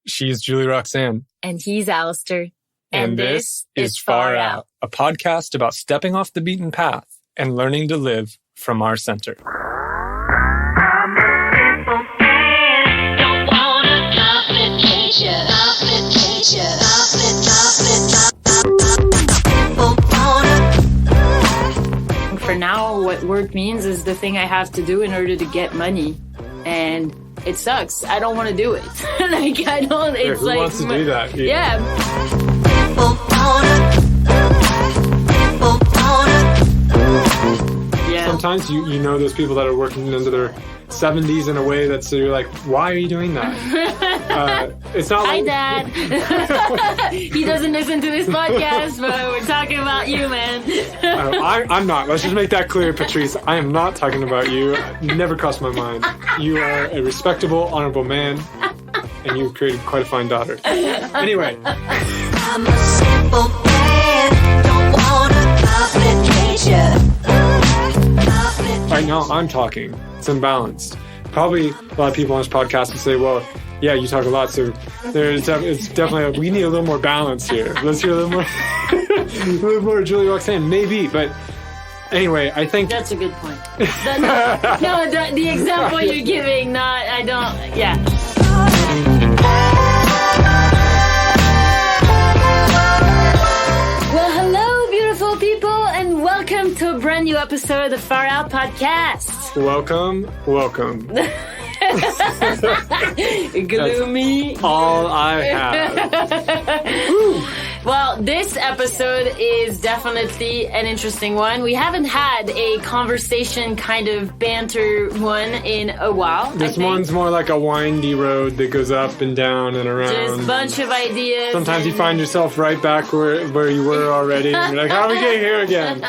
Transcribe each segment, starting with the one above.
She's Julie-Roxane. And he's Alasdair. And this is Far Out, a podcast about stepping off the beaten path and learning to live from our center. For now, what work means is the thing I have to do in order to get money. And it sucks. I don't want to do it. Like, I don't, it's who like... wants to do that? Yeah. Yeah. Sometimes you know those people that are working into their 70s in a way that's, you're like, why are you doing that? It's not Hi, like... Dad. He doesn't listen to this podcast, but we're talking about you, man. I'm not. Let's just make that clear, Patrice. I am not talking about you. Never crossed my mind. You are a respectable, honorable man, and you've created quite a fine daughter. Anyway. I'm a simple man, don't wanna complicate you. Right now, I'm talking. It's imbalanced. Probably a lot of people on this podcast would say, well, yeah, you talk a lot, so it's definitely, we need a little more balance here. Let's hear a little more Julie-Roxane, maybe, but anyway, I think... That's a good point. The example you're giving, yeah. Well, hello, beautiful people, and welcome to a brand new episode of the Far Out Podcast. Welcome. Gloomy. That's all I have. Well, this episode is definitely an interesting one. We haven't had a conversation kind of banter one in a while. This one's more like a windy road that goes up and down and around. Just a bunch of ideas. Sometimes you find yourself right back where you were already. And you're like, how do we get here again?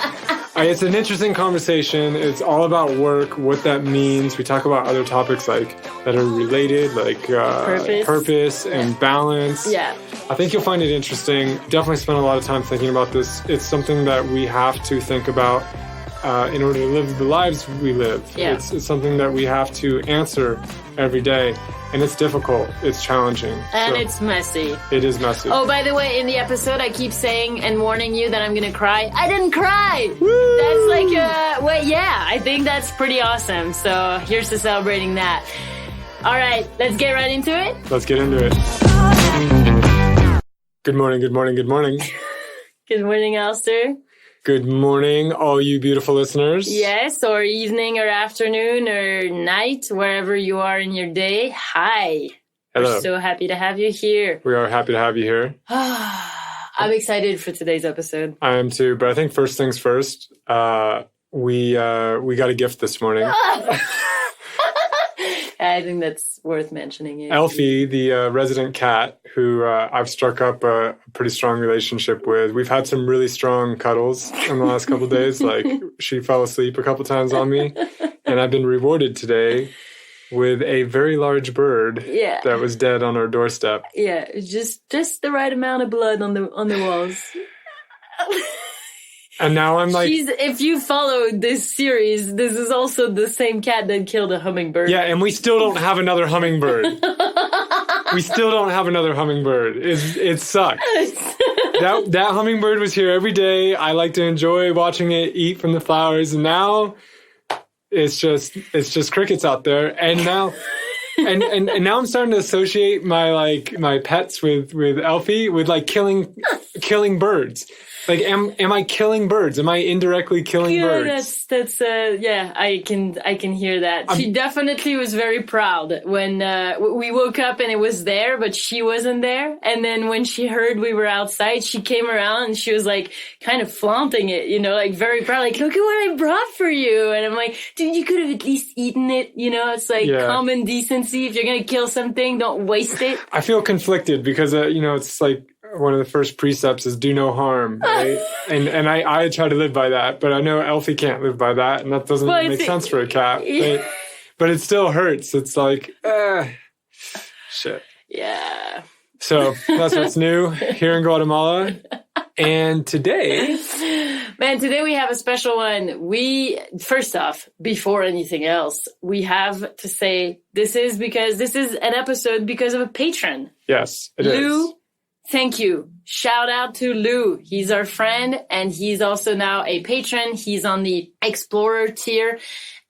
It's an interesting conversation. It's all about work, what that means. We talk about other topics that are related, like purpose and balance. Yeah. I think you'll find it interesting. Definitely spend a lot of time thinking about this. It's something that we have to think about in order to live the lives we live. Yeah. It's something that we have to answer every day. And it's difficult. It's challenging. And it's messy. It is messy. Oh, by the way, in the episode, I keep saying and warning you that I'm going to cry. I didn't cry! Woo! That's like, I think that's pretty awesome. So here's to celebrating that. All right, let's get right into it. Let's get into it. Good morning. Good morning, Alasdair. Good morning, all you beautiful listeners. Yes, or evening or afternoon or night, wherever you are in your day. Hi. Hello. We're so happy to have you here. We are happy to have you here. I'm excited for today's episode. I am too, but I think first things first, we got a gift this morning. I think that's worth mentioning. Elfie, the resident cat, who I've struck up a pretty strong relationship with. We've had some really strong cuddles in the last couple of days. Like, she fell asleep a couple times on me. And I've been rewarded today with a very large bird that was dead on our doorstep. Yeah, just the right amount of blood on the walls. And now I'm like... if you followed this series, this is also the same cat that killed a hummingbird. Yeah, and we still don't have another hummingbird. It sucks. That hummingbird was here every day. I like to enjoy watching it eat from the flowers, and now it's just crickets out there. And now and now I'm starting to associate my pets with Elfie with like killing birds. Like, am I killing birds? Am I indirectly killing birds? That's I can hear that. She definitely was very proud when we woke up and it was there, but she wasn't there. And then when she heard we were outside, she came around and she was like kind of flaunting it, like very proud, like, look at what I brought for you. And I'm like, dude, you could have at least eaten it. It's like common decency. If you're going to kill something, don't waste it. I feel conflicted because, it's like, one of the first precepts is do no harm, right? and I try to live by that, but I know Elfie can't live by that, and that doesn't make sense for a cat. Right? But it still hurts. It's like, shit. Yeah. So that's what's new here in Guatemala. And today... Man, today we have a special one. First off, before anything else, we have to say this is an episode because of a patron. Yes, it Lou, is. thank you. Shout out to Lou. He's our friend, and he's also now a patron. He's on the Explorer tier,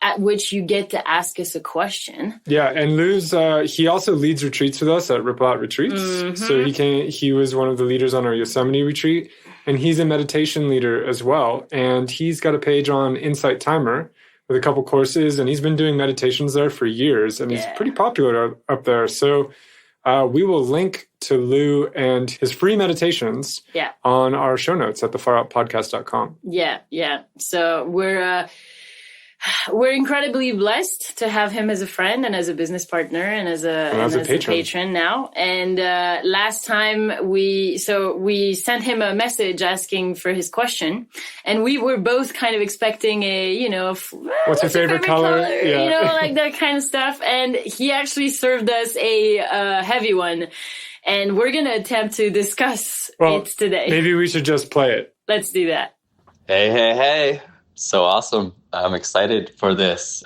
at which you get to ask us a question. Yeah, and Lou's, he also leads retreats with us at Ripple Out Retreats. Mm-hmm. So he was one of the leaders on our Yosemite retreat, and he's a meditation leader as well. And he's got a page on Insight Timer with a couple courses, and he's been doing meditations there for years, and he's pretty popular up there. So we will link to Lou and his free meditations on our show notes at thefaroutpodcast.com. Yeah. So we're incredibly blessed to have him as a friend and as a business partner and as a patron now. And last time we sent him a message asking for his question, and we were both kind of expecting what's your favorite color? Yeah. Like that kind of stuff. And he actually served us a heavy one, and we're gonna attempt to discuss it today. Maybe we should just play it. Let's do that. Hey. So awesome. I'm excited for this.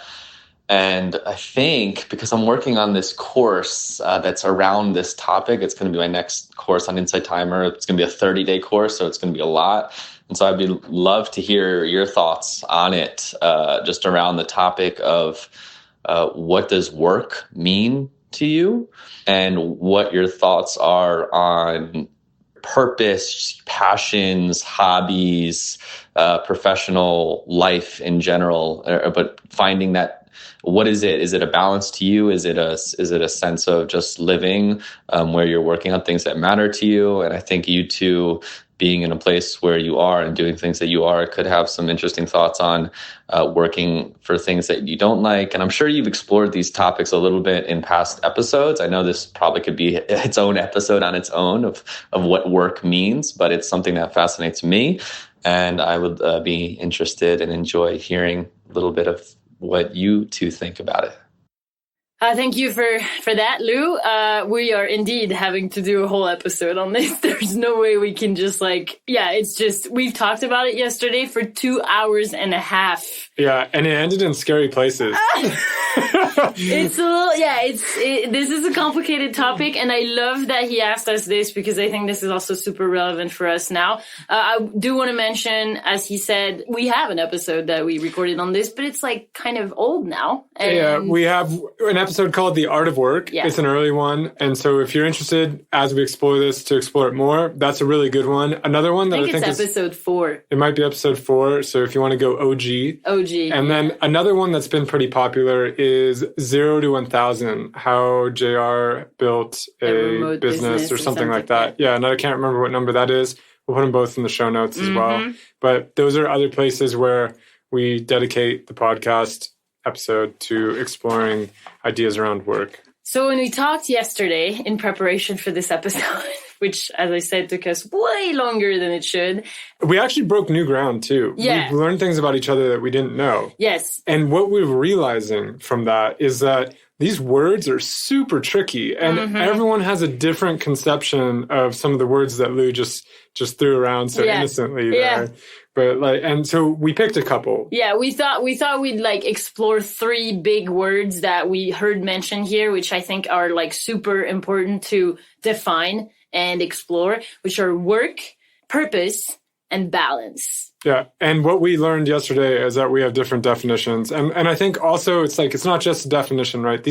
And I think because I'm working on this course that's around this topic, it's going to be my next course on Insight Timer. It's going to be a 30-day course, so it's going to be a lot. And so I'd love to hear your thoughts on it, just around the topic of what does work mean to you, and what your thoughts are on purpose, passions, hobbies, professional life in general, but finding that, what is it? Is it a balance to you? Is it a sense of just living where you're working on things that matter to you? And I think you two being in a place where you are and doing things that you are could have some interesting thoughts on working for things that you don't like. And I'm sure you've explored these topics a little bit in past episodes. I know this probably could be its own episode on its own of what work means, but it's something that fascinates me. And I would be interested and enjoy hearing a little bit of what you two think about it. Thank you for that, Lou. We are indeed having to do a whole episode on this. There's no way we can just it's just, we've talked about it yesterday for 2 hours and a half. Yeah, and it ended in scary places. It's a little, this is a complicated topic, and I love that he asked us this because I think this is also super relevant for us now. I do want to mention, as he said, we have an episode that we recorded on this, but it's kind of old now. And we have an episode called The Art of Work. Yeah. It's an early one. And so if you're interested, as we explore this, to explore it more, that's a really good one. Another one that I think it's episode 4. It might be episode 4. So if you want to go OG. And then another one that's been pretty popular is 0 to 1000, how JR built a business or something like that. Yeah, and I can't remember what number that is. We'll put them both in the show notes as well. But those are other places where we dedicate the podcast episode to exploring ideas around work. So when we talked yesterday in preparation for this episode, which, as I said, took us way longer than it should. We actually broke new ground, too. Yeah. We learned things about each other that we didn't know. Yes. And what we're realizing from that is that these words are super tricky, and everyone has a different conception of some of the words that Lou just threw around so innocently there. But and so we picked a couple. Yeah, we thought we'd explore 3 big words that we heard mentioned here, which I think are super important to define and explore, which are work, purpose, and balance. Yeah, and what we learned yesterday is that we have different definitions, and I think also it's not just a definition, right?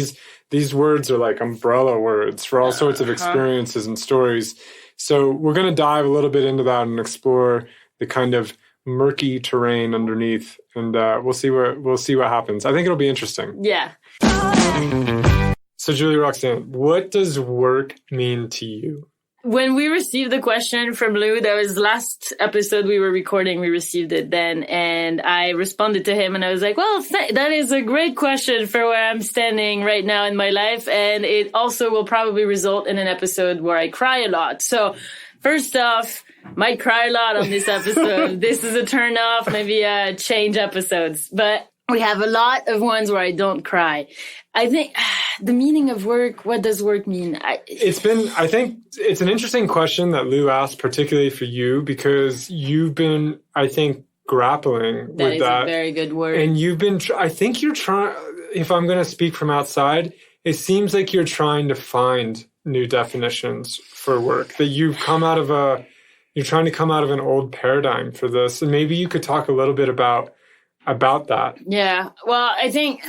These words are umbrella words for all sorts of experiences and stories. So we're going to dive a little bit into that and explore the kind of murky terrain underneath, and we'll see what happens. I think it'll be interesting. Yeah. So Julie-Roxane, what does work mean to you? When we received the question from Lou, that was last episode we were recording, we received it then, and I responded to him and I was like, well, that is a great question for where I'm standing right now in my life, and it also will probably result in an episode where I cry a lot. So first off, might cry a lot on this episode. This is a turn off, maybe change episodes, but we have a lot of ones where I don't cry. I think the meaning of work, what does work mean? I think it's an interesting question that Lou asked, particularly for you, because you've been, I think, grappling That with is that. a very good word. And you've been, I think you're trying, if I'm going to speak from outside, it seems like you're trying to find new definitions for work, that you're trying to come out of an old paradigm for this. And maybe you could talk a little bit about that. Yeah. Well, I think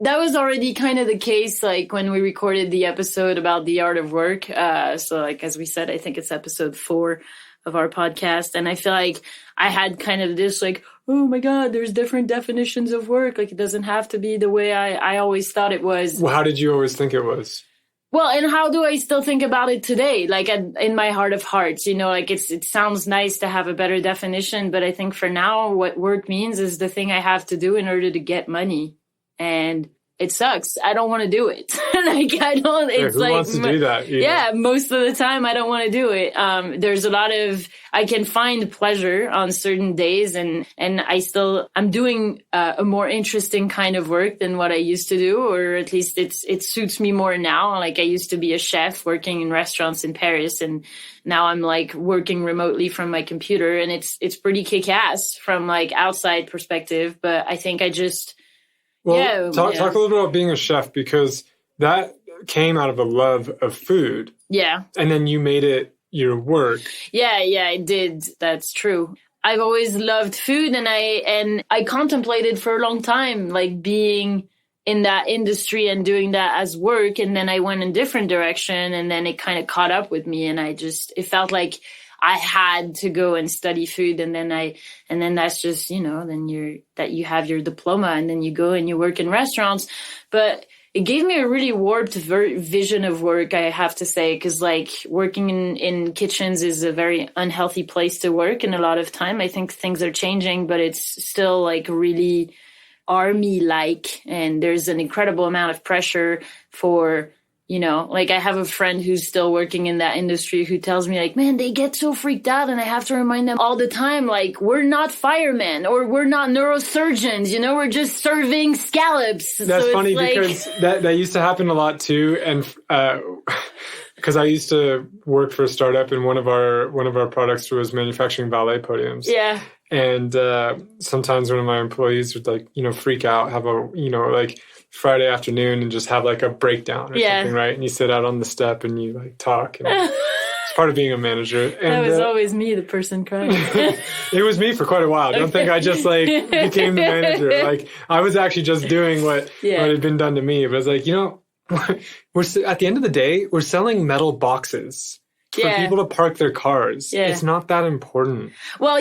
that was already kind of the case, like when we recorded the episode about the art of work. So like, as we said, I think it's episode 4 of our podcast. And I feel like I had kind of this like, oh my God, there's different definitions of work. Like it doesn't have to be the way I always thought it was. Well, how did you always think it was? Well, and how do I still think about it today? Like in my heart of hearts, like it sounds nice to have a better definition, but I think for now, what work means is the thing I have to do in order to get money. And it sucks. I don't want to do it. Like I don't. It's who like wants to do that? Yeah, most of the time I don't want to do it. There's a lot of I can find pleasure on certain days, and I'm doing a more interesting kind of work than what I used to do, or at least it suits me more now. Like I used to be a chef working in restaurants in Paris, and now I'm like working remotely from my computer, and it's pretty kick-ass from like outside perspective. But I think I just. Well, talk a little bit about being a chef, because that came out of a love of food. Yeah. And then you made it your work. Yeah, I did. That's true. I've always loved food, and I contemplated for a long time, like being in that industry and doing that as work. And then I went in a different direction, and then it kind of caught up with me, and it felt like I had to go and study food, and then that's just, then you have your diploma, and then you go and you work in restaurants. But it gave me a really warped vision of work, I have to say, because like working in kitchens is a very unhealthy place to work. And a lot of time, I think things are changing, but it's still like really army-like, and there's an incredible amount of pressure for. Like I have a friend who's still working in that industry who tells me like, man, they get so freaked out, and I have to remind them all the time, like, we're not firemen or we're not neurosurgeons, we're just serving scallops. That's so funny like... because that used to happen a lot too. And, because I used to work for a startup, and one of our products was manufacturing ballet podiums. Yeah. And, sometimes one of my employees would like, freak out, have a, like, Friday afternoon and just have like a breakdown or something, right? And you sit out on the step and you like talk. And it's part of being a manager. And that was always me, the person crying. It was me for quite a while. Don't think I just like became the manager. Like I was actually just doing what had been done to me. But I was like, we're at the end of the day, we're selling metal boxes. For people to park their cars. Yeah. It's not that important. Well,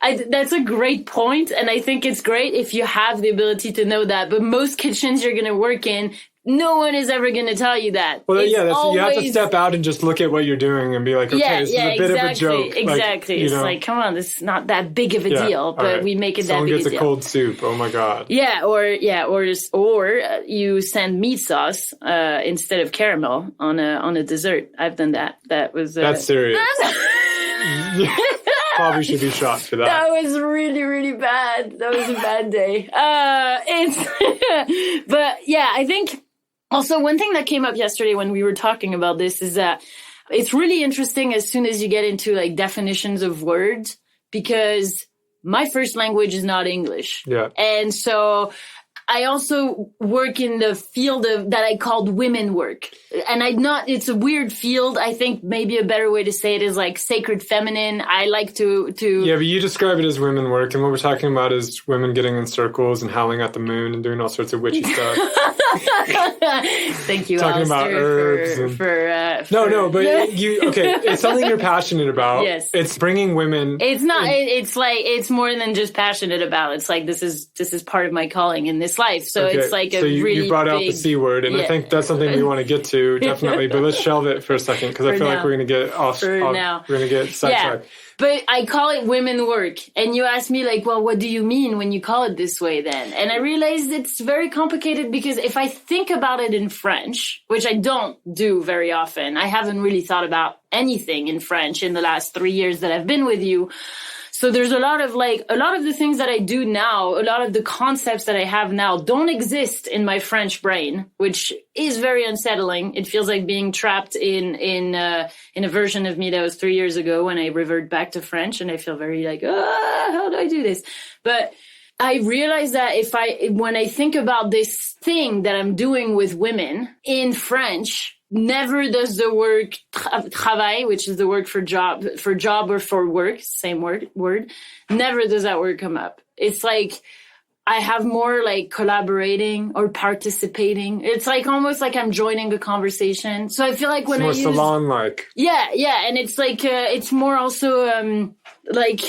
that's a great point. And I think it's great if you have the ability to know that. But most kitchens you're going to work in, no one is ever going to tell you that. Well, you have to step out and just look at what you're doing and be like, okay, this is a bit of a joke. Exactly. It's like, come on, this is not that big of a deal, but we make it that big a deal. Someone gets a cold soup. Oh my God. Yeah, or you send meat sauce instead of caramel on a dessert. I've done that. That's serious. Probably should be shot for that. That was really, really bad. That was a bad day. But yeah, I think. Also, one thing that came up yesterday when we were talking about this is that it's really interesting as soon as you get into like definitions of words, because my first language is not English. Yeah. And so I also work in the field that I called women work. And it's a weird field. I think maybe a better way to say it is like sacred feminine. I like to. Yeah, but you describe it as women work. And what we're talking about is women getting in circles and howling at the moon and doing all sorts of witchy stuff. Thank you, talking Alasdair, about herbs but it's something you're passionate about. Yes, it's bringing women. It's not. It's more than just passionate about. It's like this is part of my calling in this life. So it's like you brought out the C word, and I think that's something we want to get to definitely. But let's shelve it for a second because I feel like we're going to get off. We're going to get sidetracked. Yeah. But I call it women work. And you ask me like, well, what do you mean when you call it this way then? And I realized it's very complicated because if I think about it in French, which I don't do very often, I haven't really thought about anything in French in the last 3 years that I've been with you. So there's a lot of the things that I do now, a lot of the concepts that I have now don't exist in my French brain, which is very unsettling. It feels like being trapped in a version of me that was 3 years ago when I revert back to French, and I feel very like, how do I do this? But I realize that when I think about this thing that I'm doing with women in French, never does the word travail, which is the word for job or for work, same word, never does that word come up. It's like I have more like collaborating or participating. It's like almost like I'm joining a conversation. So I feel like when it's more salon-like. Yeah, and it's like it's more also like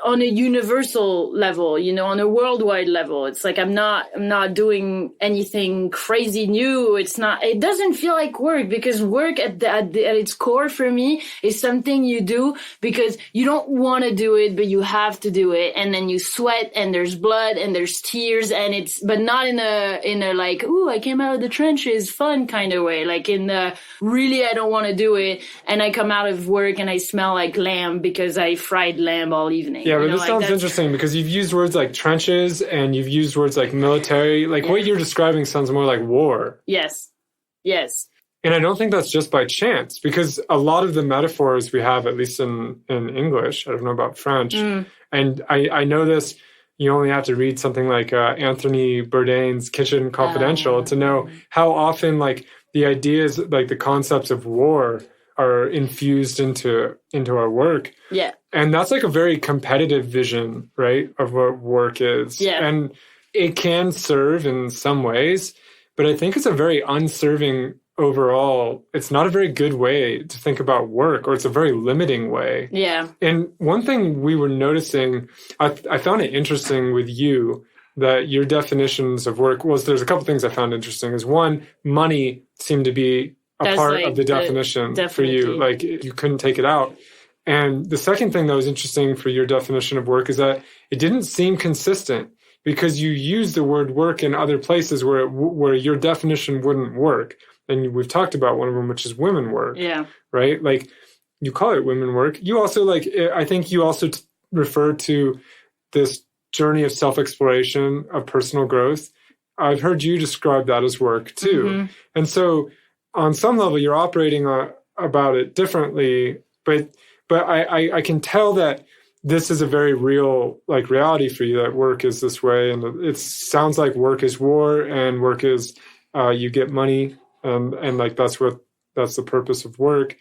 on a universal level, on a worldwide level. It's like I'm not doing anything crazy new. It doesn't feel like work, because work at its core for me is something you do because you don't want to do it, but you have to do it. And then you sweat and there's blood and there's tears, and but not in a like, ooh, I came out of the trenches fun kind of way. Like in the really, I don't want to do it. And I come out of work and I smell like lamb because I fried lamb all evening. Yeah, but this sounds interesting because you've used words like trenches and you've used words like military. Like what you're describing sounds more like war. Yes. And I don't think that's just by chance, because a lot of the metaphors we have, at least in English, I don't know about French, and I know this, you only have to read something like Anthony Bourdain's Kitchen Confidential to know how often like the ideas, like the concepts of war are infused into our work. Yeah. And that's like a very competitive vision, right, of what work is. Yeah. And it can serve in some ways, but I think it's a very unserving overall. It's not a very good way to think about work, or it's a very limiting way. Yeah. And one thing we were noticing, I found it interesting with you, that your definitions of work, there's a couple things I found interesting. Is one, money seemed to be a part of the definition for you. Like you couldn't take it out. And the second thing that was interesting for your definition of work is that it didn't seem consistent, because you use the word work in other places where your definition wouldn't work. And we've talked about one of them, which is women work. Yeah. Right? Like you call it women work. You also I think you also refer to this journey of self-exploration, of personal growth. I've heard you describe that as work too. Mm-hmm. And so on some level, you're operating about it differently, but I can tell that this is a very real reality for you, that work is this way. And it sounds like work is war, and work is you get money, and like that's the purpose of work.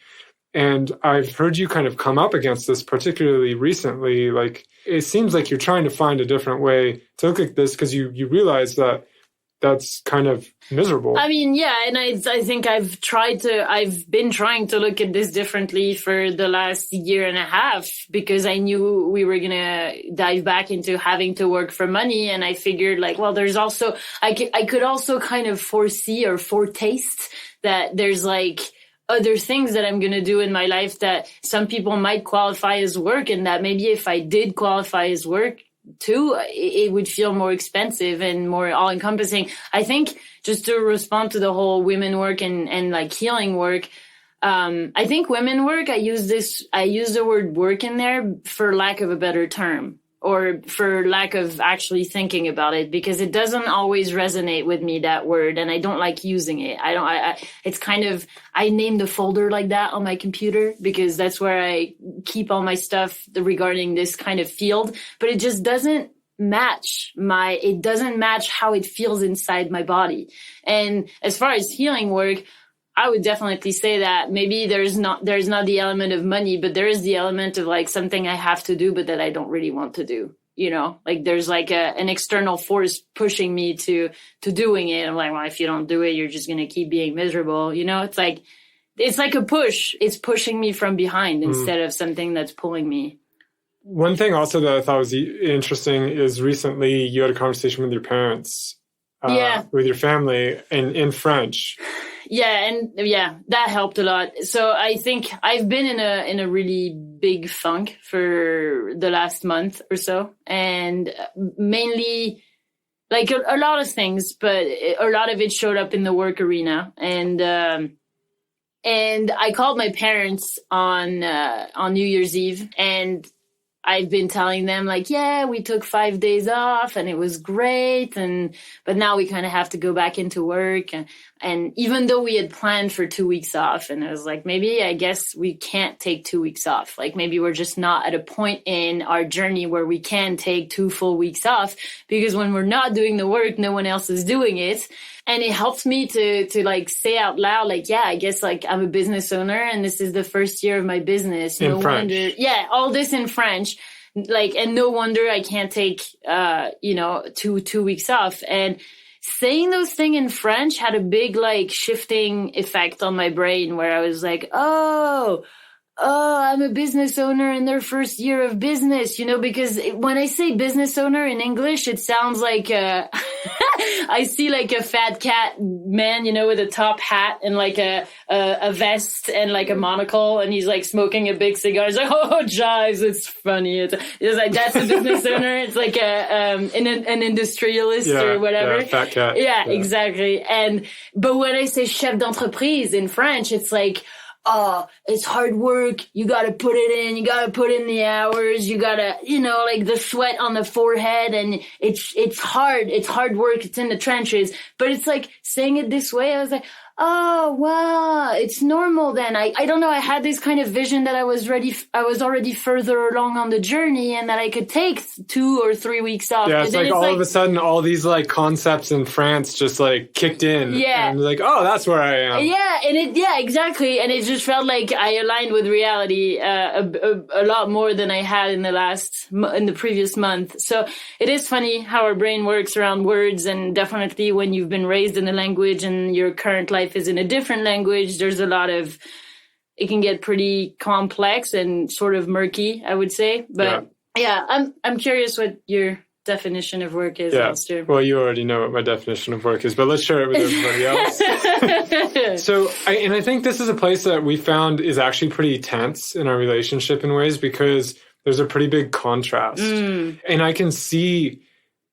And I've heard you kind of come up against this particularly recently. Like it seems like you're trying to find a different way to look at this, because you realize that that's kind of miserable. I mean, yeah, and I think I've been trying to look at this differently for the last year and a half, because I knew we were going to dive back into having to work for money. And I figured there's also, I could also kind of foresee or foretaste that there's other things that I'm going to do in my life that some people might qualify as work, and that maybe if I did qualify as work too, it would feel more expensive and more all-encompassing. I think, just to respond to the whole women work and healing work, I think women work, I use the word work in there for lack of a better term, or for lack of actually thinking about it, because it doesn't always resonate with me, that word, and I don't like using it. It's kind of, I named a folder like that on my computer because that's where I keep all my stuff regarding this kind of field, but it just doesn't match how it feels inside my body. And as far as healing work, I would definitely say that maybe there's not the element of money, but there is the element of something I have to do, but that I don't really want to do. There's an external force pushing me to doing it. I'm like, well, if you don't do it, you're just going to keep being miserable. It's like a push. It's pushing me from behind instead of something that's pulling me. One thing also that I thought was interesting is recently you had a conversation with your parents, with your family, in French. Yeah, that helped a lot. So I think I've been in a really big funk for the last month or so, and mainly a lot of things, but a lot of it showed up in the work arena. And I called my parents on New Year's Eve, and I've been telling them like, yeah, we took 5 days off and it was great. But now we kind of have to go back into work. And even though we had planned for 2 weeks off, and I was like, maybe I guess we can't take 2 weeks off. Like maybe we're just not at a point in our journey where we can take 2 full weeks off, because when we're not doing the work, no one else is doing it. And it helped me to like say out loud, like, yeah, I guess like I'm a business owner and this is the first year of my business. In French. Wonder, yeah, all this in French. Like, and no wonder I can't take, 2 weeks off. And saying those things in French had a big like shifting effect on my brain, where I was like, oh, I'm a business owner in their first year of business, because when I say business owner in English, it sounds like, I see like a fat cat man, with a top hat and like a vest and like a monocle, and he's like smoking a big cigar. He's like, oh, jives, it's funny. It's like, that's a business owner. It's like an industrialist or whatever. Yeah, fat cat. Yeah, exactly. But when I say chef d'entreprise in French, it's like, oh, it's hard work. You got to put it in. You got to put in the hours. You got to, like the sweat on the forehead, and it's hard. It's hard work. It's in the trenches. But it's like saying it this way. I was like, oh, wow, it's normal then. I don't know. I had this kind of vision that I was already further along on the journey, and that I could take 2 or 3 weeks off. Yeah, it's like all of a sudden all these like concepts in France just like kicked in. Yeah. And like, oh, that's where I am. Yeah, exactly. And it just felt like I aligned with reality a lot more than I had in the previous month. So it is funny how our brain works around words, and definitely when you've been raised in a language and your current life is in a different language, there's it can get pretty complex and sort of murky, I would say. But yeah, I'm curious what your definition of work is, Alasdair. Well, you already know what my definition of work is, but let's share it with everybody else. So I think this is a place that we found is actually pretty tense in our relationship in ways, because there's a pretty big contrast. And I can see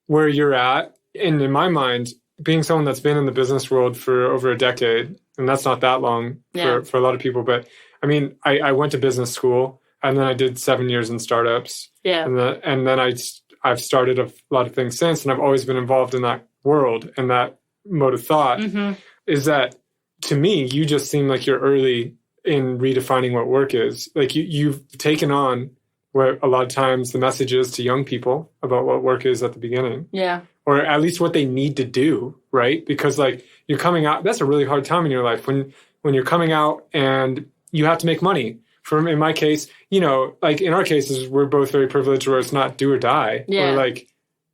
where you're at. And in my mind, being someone that's been in the business world for over a decade, and that's not that long for a lot of people, but I mean, I went to business school, and then I did 7 years in startups. Yeah. And then I've started a lot of things since, and I've always been involved in that world and that mode of thought. Is that, to me, you just seem like you're early in redefining what work is. Like you've taken on what a lot of times the message is to young people about what work is at the beginning. Yeah. Or at least what they need to do, right? Because like you're coming out, that's a really hard time in your life when you're coming out and you have to make money. In my case, like in our cases, we're both very privileged where it's not do or die,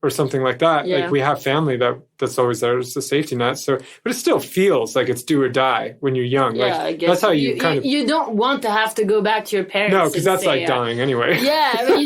or something like that. Yeah. Like we have family that's always there as a safety net. So, but it still feels like it's do or die when you're young. Yeah, like, I guess that's how you don't want to have to go back to your parents. No, because that's like dying anyway. Yeah. I mean,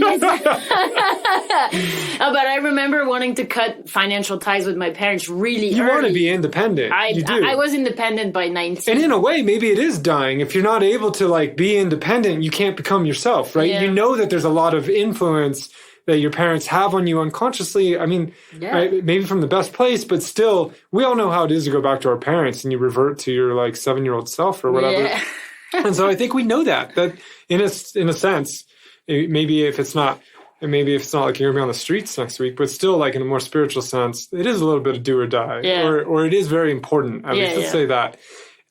but I remember wanting to cut financial ties with my parents really early. You want to be independent. You do. I was independent by 19. And in a way, maybe it is dying. If you're not able to like be independent, you can't become yourself, right? Yeah. You know that there's a lot of influence that your parents have on you unconsciously. I mean, right, maybe from the best place, but still, we all know how it is to go back to our parents and you revert to your like 7-year-old self or whatever. Yeah. And so I think we know that in a sense, maybe if it's not like you're going to be on the streets next week, but still like in a more spiritual sense, it is a little bit of do or die, or it is very important. At least let's say that.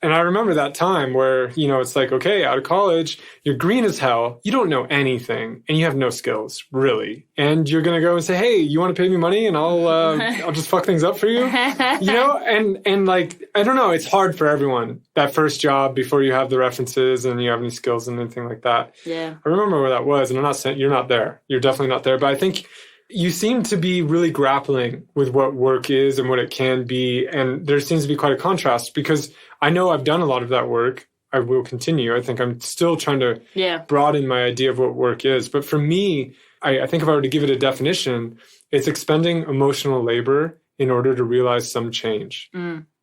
And I remember that time where, it's like, okay, out of college, you're green as hell. You don't know anything and you have no skills, really. And you're going to go and say, hey, you want to pay me money and I'll just fuck things up for you? And like, I don't know. It's hard for everyone. That first job before you have the references and you have any skills and anything like that. Yeah. I remember where that was. And I'm not saying you're not there. You're definitely not there. But I think you seem to be really grappling with what work is and what it can be. And there seems to be quite a contrast, because I know I've done a lot of that work. I will continue. I think I'm still trying to broaden my idea of what work is. But for me, I think if I were to give it a definition, it's expending emotional labor in order to realize some change.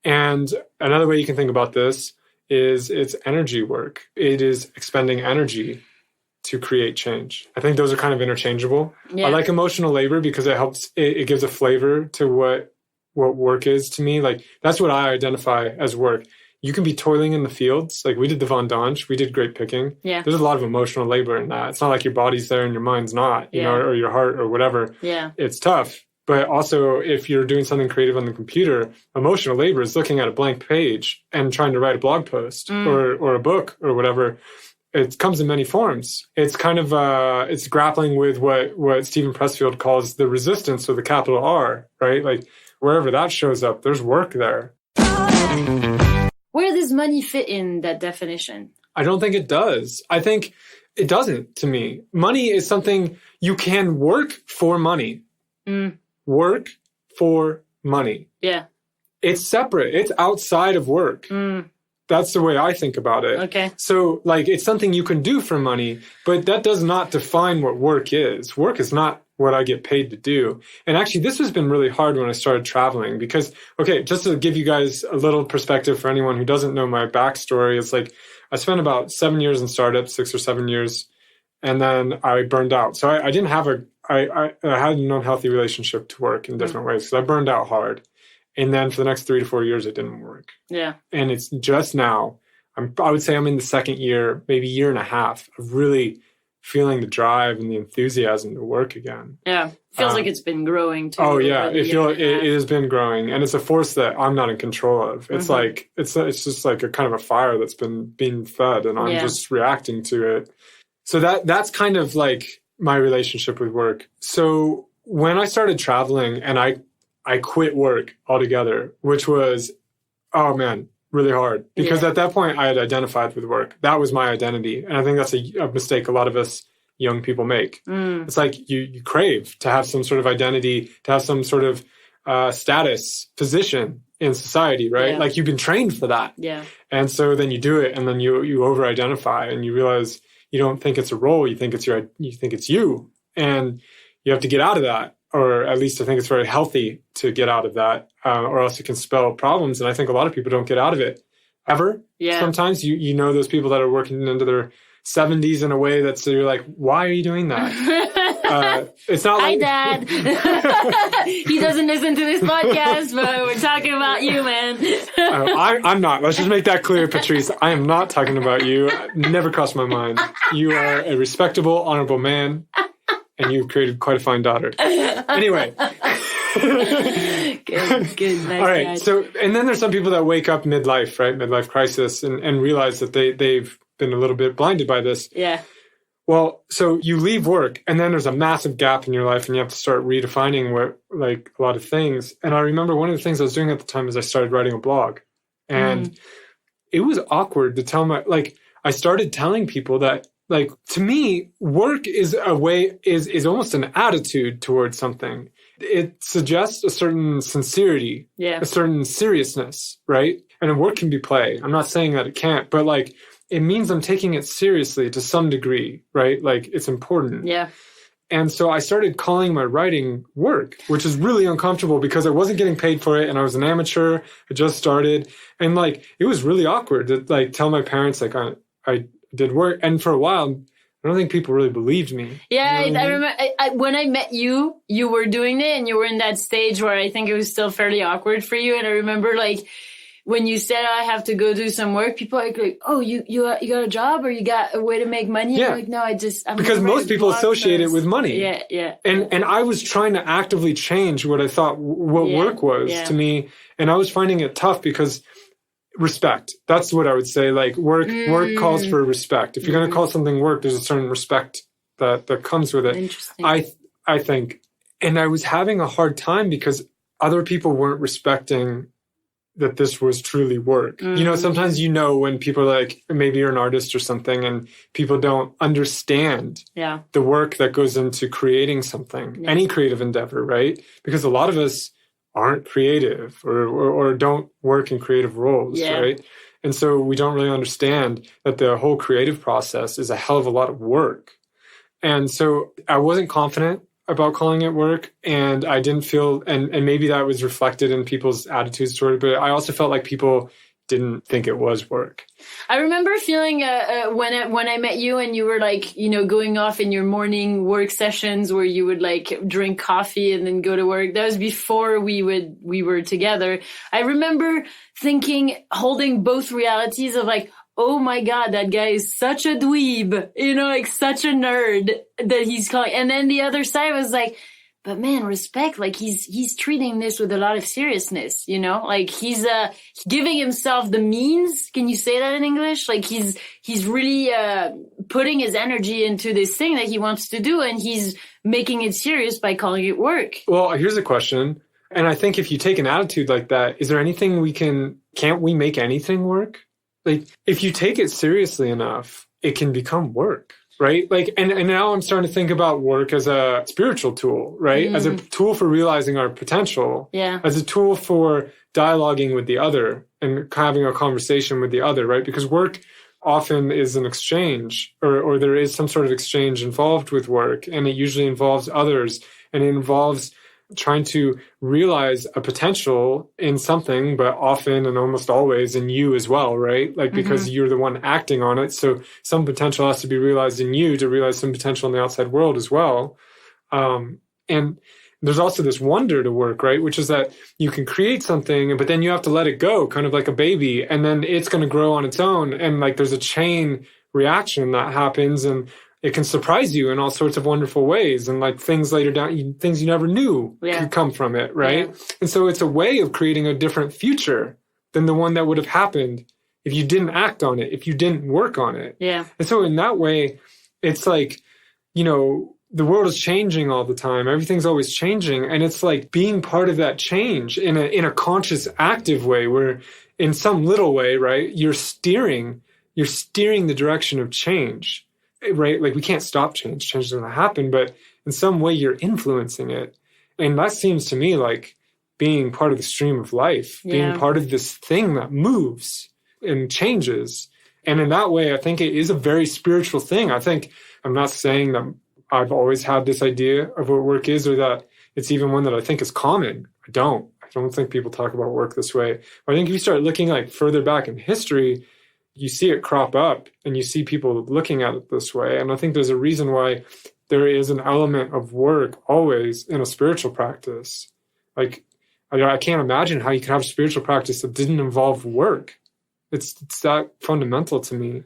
And another way you can think about this is it's energy work. It is expending energy to create change. I think those are kind of interchangeable. Yeah. I like emotional labor because it helps, it gives a flavor to what work is to me. Like that's what I identify as work. you can be toiling in the fields. Like we did the vendange, we did grape picking. Yeah. There's a lot of emotional labor in that. It's not like your body's there and your mind's not, you know, or your heart or whatever. Yeah. It's tough. But also, if you're doing something creative on the computer, emotional labor is looking at a blank page and trying to write a blog post or a book or whatever. It comes in many forms. It's kind of it's grappling with what Stephen Pressfield calls the resistance, or the capital R, right? Like wherever that shows up, there's work there. Where does money fit in that definition? I don't think it does. I think it doesn't to me. Money is something you can work for money. Work for money. Yeah. It's separate. It's outside of work. That's the way I think about it. Okay. So, like, it's something you can do for money, but that does not define what work is. Work is not what I get paid to do. And actually, this has been really hard when I started traveling because, okay, just to give you guys a little perspective for anyone who doesn't know my backstory, it's like I spent about 7 years in startups, 6 or 7 years, and then I burned out. So I didn't have I had an unhealthy relationship to work in different ways. So I burned out hard. And then for the next 3 to 4 years, it didn't work. Yeah. And it's just now, I would say I'm in the second year, maybe year and a half of really feeling the drive and the enthusiasm to work again. Yeah. Feels like it's been growing too. Oh yeah. It has been growing. And it's a force that I'm not in control of. It's like, it's just like a kind of a fire that's been being fed and I'm just reacting to it. So that's kind of like my relationship with work. So when I started traveling and I quit work altogether, which was, oh man, really hard. Because at that point, I had identified with work. That was my identity. And I think that's a mistake a lot of us young people make. It's like you crave to have some sort of identity, to have some sort of status, position in society, right? Yeah. Like you've been trained for that. Yeah. And so then you do it and then you over-identify and you realize you don't think it's a role, you think it's you. And you have to get out of that. Or at least I think it's very healthy to get out of that, or else it can spell problems. And I think a lot of people don't get out of it ever. Yeah. Sometimes you know those people that are working into their 70s in a way that's so you're like, why are you doing that? It's not like... Hi, Dad. He doesn't listen to this podcast, but we're talking about you, man. I'm not. Let's just make that clear, Patrice. I am not talking about you. Never crossed my mind. You are a respectable, honorable man. And you've created quite a fine daughter. Anyway. Good. Nice. All right. Dad. So, and then there's some people that wake up midlife, right? Midlife crisis and realize that they've been a little bit blinded by this. Yeah. Well, so you leave work and then there's a massive gap in your life and you have to start redefining a lot of things. And I remember one of the things I was doing at the time is I started writing a blog. And it was awkward to tell I started telling people that, like, to me, work is is almost an attitude towards something. It suggests a certain sincerity, a certain seriousness, right? And work can be play. I'm not saying that it can't, but like, it means I'm taking it seriously to some degree, right? Like, it's important. Yeah. And so I started calling my writing work, which is really uncomfortable because I wasn't getting paid for it and I was an amateur. I just started. And like, it was really awkward to like tell my parents, like, I did work. And for a while, I don't think people really believed me. Yeah, you know I remember when I met you, you were doing it and you were in that stage where I think it was still fairly awkward for you. And I remember like when you said, I have to go do some work, people are like, oh, you got a job or you got a way to make money? Yeah. I'm like, no, I'm because most people associate it with money. Yeah, yeah. And I was trying to actively change what I thought work was to me. And I was finding it tough because respect. That's what I would say. Like work calls for respect. If you're going to call something work, there's a certain respect that comes with it. Interesting. I think. And I was having a hard time because other people weren't respecting that this was truly work. You know, sometimes when people are like, maybe you're an artist or something and people don't understand the work that goes into creating something, any creative endeavor, right? Because a lot of us aren't creative or don't work in creative roles, right? And so we don't really understand that the whole creative process is a hell of a lot of work. And so I wasn't confident about calling it work, and I didn't feel, and maybe that was reflected in people's attitudes toward it, but I also felt like people didn't think it was work. I remember feeling when I met you and you were like, you know, going off in your morning work sessions where you would like drink coffee and then go to work. That was before we were together. I remember thinking, holding both realities of like, oh my God, that guy is such a dweeb, you know, like such a nerd that he's calling. And then the other side was like, but man, respect, like he's treating this with a lot of seriousness, you know, like he's giving himself the means. Can you say that in English? Like he's really putting his energy into this thing that he wants to do, and he's making it serious by calling it work. Well, here's a question. And I think if you take an attitude like that, is there anything can't we make anything work? Like if you take it seriously enough, it can become work. Right? Like, and now I'm starting to think about work as a spiritual tool, right? As a tool for realizing our potential. Yeah. As a tool for dialoguing with the other and having a conversation with the other, right? Because work often is an exchange or there is some sort of exchange involved with work, and it usually involves others, and it involves trying to realize a potential in something, but often and almost always in you as well, right? Like, because you're the one acting on it. So some potential has to be realized in you to realize some potential in the outside world as well. And there's also this wonder to work, right? Which is that you can create something, but then you have to let it go, kind of like a baby, and then it's going to grow on its own. And like, there's a chain reaction that happens, and it can surprise you in all sorts of wonderful ways. And like things later down, things you never knew could come from it, right? Yeah. And so it's a way of creating a different future than the one that would have happened if you didn't act on it, if you didn't work on it. Yeah. And so in that way, it's like, you know, the world is changing all the time. Everything's always changing. And it's like being part of that change in a conscious, active way, where in some little way, right, you're steering the direction of change. Right? Like we can't stop change. Change doesn't happen, but in some way you're influencing it. And that seems to me like being part of the stream of life, being part of this thing that moves and changes. And in that way, I think it is a very spiritual thing. I'm not saying that I've always had this idea of what work is, or that it's even one that I think is common. I don't think people talk about work this way. But I think if you start looking like further back in history, you see it crop up and you see people looking at it this way. And I think there's a reason why there is an element of work always in a spiritual practice. Like, I can't imagine how you could have a spiritual practice that didn't involve work. It's that fundamental to me.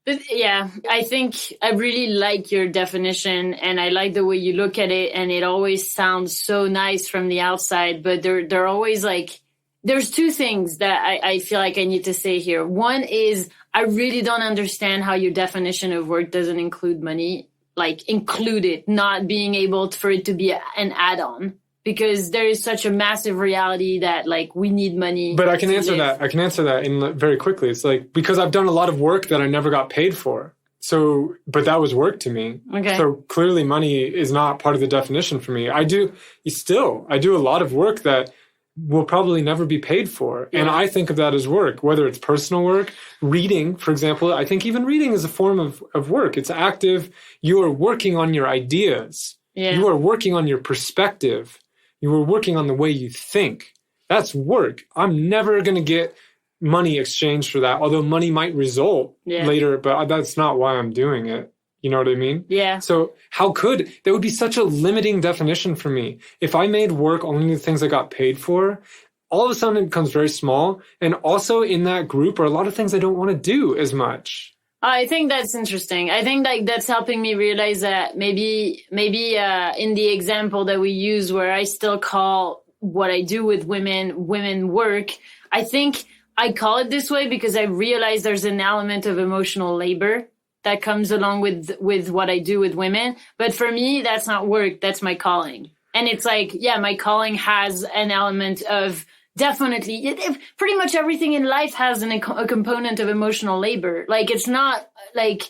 But yeah, I think I really like your definition, and I like the way you look at it, and it always sounds so nice from the outside, but they're always like, there's two things that I feel like I need to say here. One is I really don't understand how your definition of work doesn't include money, like include it, not being able for it to be an add-on, because there is such a massive reality that like we need money. But I can answer that. I can answer that in very quickly. It's like, because I've done a lot of work that I never got paid for. So, but that was work to me. Okay. So clearly money is not part of the definition for me. I do a lot of work that will probably never be paid for. Yeah. And I think of that as work, whether it's personal work, reading, for example. I think even reading is a form of work. It's active. You are working on your ideas. Yeah. You are working on your perspective. You are working on the way you think. That's work. I'm never going to get money exchanged for that, although money might result later, but that's not why I'm doing it. You know what I mean? Yeah. So that would be such a limiting definition for me. If I made work only the things I got paid for, all of a sudden it becomes very small. And also in that group are a lot of things I don't want to do as much. I think that's interesting. I think like that's helping me realize that maybe in the example that we use where I still call what I do with women work, I think I call it this way because I realize there's an element of emotional labor that comes along with what I do with women. But for me, that's not work. That's my calling. And it's like, yeah, my calling has an element of definitely, pretty much everything in life has a component of emotional labor. Like, it's not like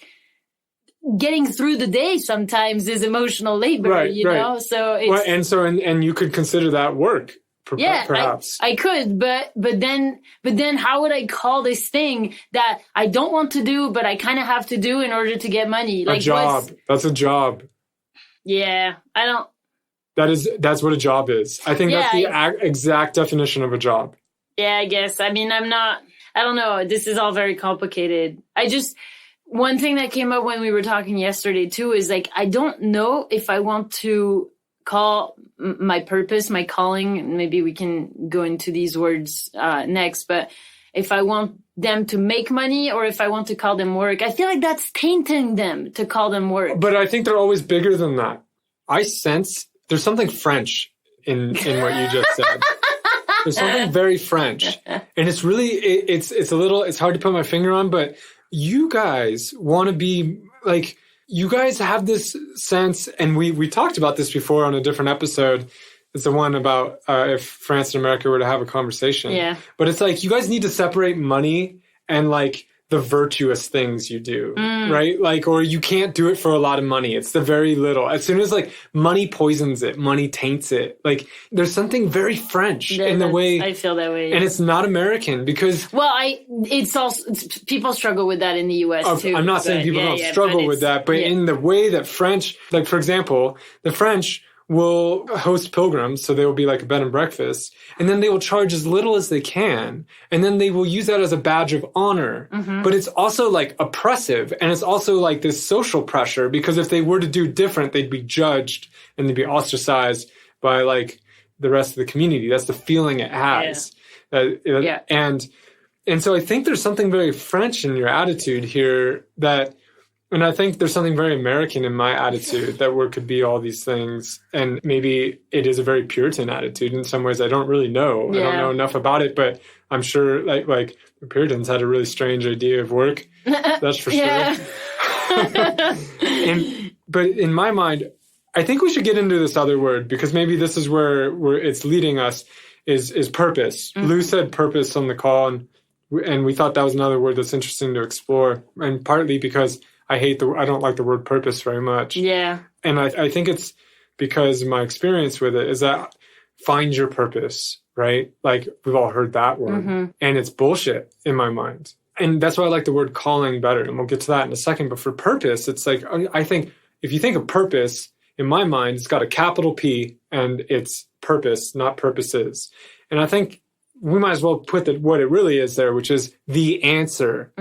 getting through the day sometimes is emotional labor, you know? So it's... And you could consider that work. Perhaps I could, but then how would I call this thing that I don't want to do, but I kind of have to do in order to get money? Like a job. That's a job. Yeah, I don't. That's what a job is. I think that's the exact definition of a job. Yeah, I guess. I mean, I'm not I don't know. This is all very complicated. One thing that came up when we were talking yesterday too is like, I don't know if I want to call my purpose, my calling, maybe we can go into these words next, but if I want them to make money or if I want to call them work, I feel like that's tainting them to call them work. But I think they're always bigger than that. I sense there's something French in what you just said. There's something very French. And it's really, it's hard to put my finger on, but you guys want to be like, you guys have this sense, and we talked about this before on a different episode. It's the one about if France and America were to have a conversation. Yeah. But it's like, you guys need to separate money and like the virtuous things you do, right? Like, or you can't do it for a lot of money. It's the very little. As soon as like money poisons it, money taints it. Like there's something very French in the way. I feel that way. Yeah. And it's not American because. Well, people struggle with that in the US too. I'm not saying people don't struggle with that, but in the way that French, like for example, the French will host pilgrims, so they will be like a bed and breakfast, and then they will charge as little as they can, and then they will use that as a badge of honor. But it's also like oppressive, and it's also like this social pressure, because if they were to do different, they'd be judged and they'd be ostracized by like the rest of the community. That's the feeling it has. And so I think there's something very French in your attitude here and I think there's something very American in my attitude that we could be all these things. And maybe it is a very Puritan attitude in some ways. I don't really know. I don't know enough about it, but I'm sure like the Puritans had a really strange idea of work. That's for sure. But in my mind, I think we should get into this other word, because maybe this is where it's leading us is purpose. Lou said purpose on the call, and we thought that was another word that's interesting to explore. And partly because I don't like the word purpose very much. Yeah. And I think it's because my experience with it is that find your purpose, right? Like we've all heard that word, and it's bullshit in my mind. And that's why I like the word calling better. And we'll get to that in a second. But for purpose, it's like, I think if you think of purpose, in my mind, it's got a capital P and it's purpose, not purposes. And I think we might as well put what it really is there, which is the answer.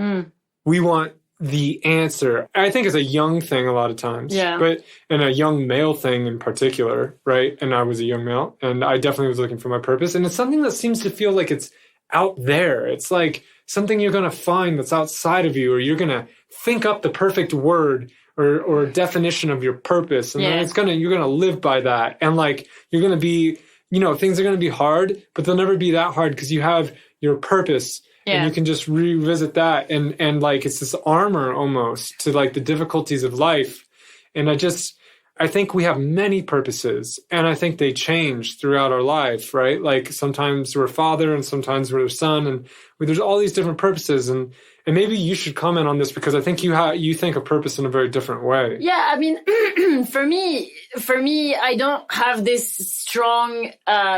We want the answer. I think it's a young thing a lot of times, but and a young male thing in particular, right? And I was a young male, and I definitely was looking for my purpose. And it's something that seems to feel like it's out there. It's like something you're going to find that's outside of you, or you're going to think up the perfect word or definition of your purpose, and then you're going to live by that. And like you're going to be, things are going to be hard, but they'll never be that hard because you have your purpose. And you can just revisit that. And like, it's this armor almost to like the difficulties of life. And I think we have many purposes, and I think they change throughout our life, right? Like sometimes we're a father and sometimes we're a son, and there's all these different purposes. And maybe you should comment on this, because I think you think of purpose in a very different way. Yeah, I mean, for me, I don't have this strong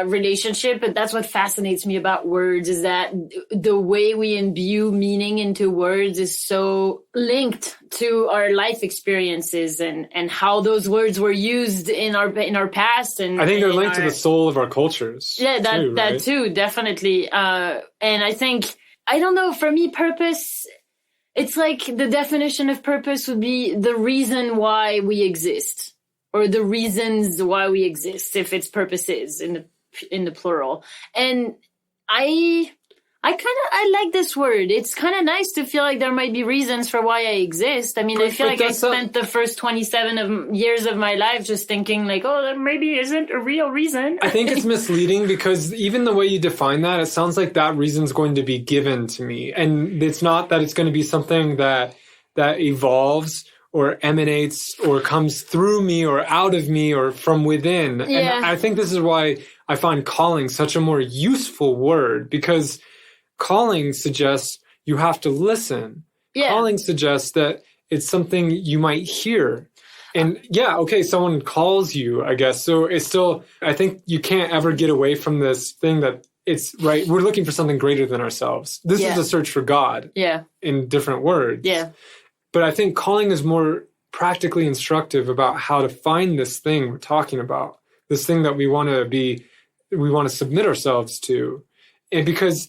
relationship, but that's what fascinates me about words, is that the way we imbue meaning into words is so linked to our life experiences and how those words were used in our past. And I think they're linked to the soul of our cultures. Yeah, that too, definitely. And I think, I don't know, for me, purpose, it's like the definition of purpose would be the reason why we exist, or the reasons why we exist, if it's purposes in the plural. And I like this word. It's kind of nice to feel like there might be reasons for why I exist. I mean, I feel like I spent the first 27 years of my life just thinking like, oh, that maybe isn't a real reason. I think it's misleading, because even the way you define that, it sounds like that reason's going to be given to me. And it's not that it's going to be something that evolves or emanates or comes through me or out of me or from within. Yeah. And I think this is why I find calling such a more useful word, because calling suggests you have to listen. Yeah. Calling suggests that it's something you might hear. And someone calls you, I guess. So it's still, I think you can't ever get away from this thing that it's right. We're looking for something greater than ourselves. This is a search for God in different words. Yeah. But I think calling is more practically instructive about how to find this thing we're talking about, this thing that we want to submit ourselves to. And because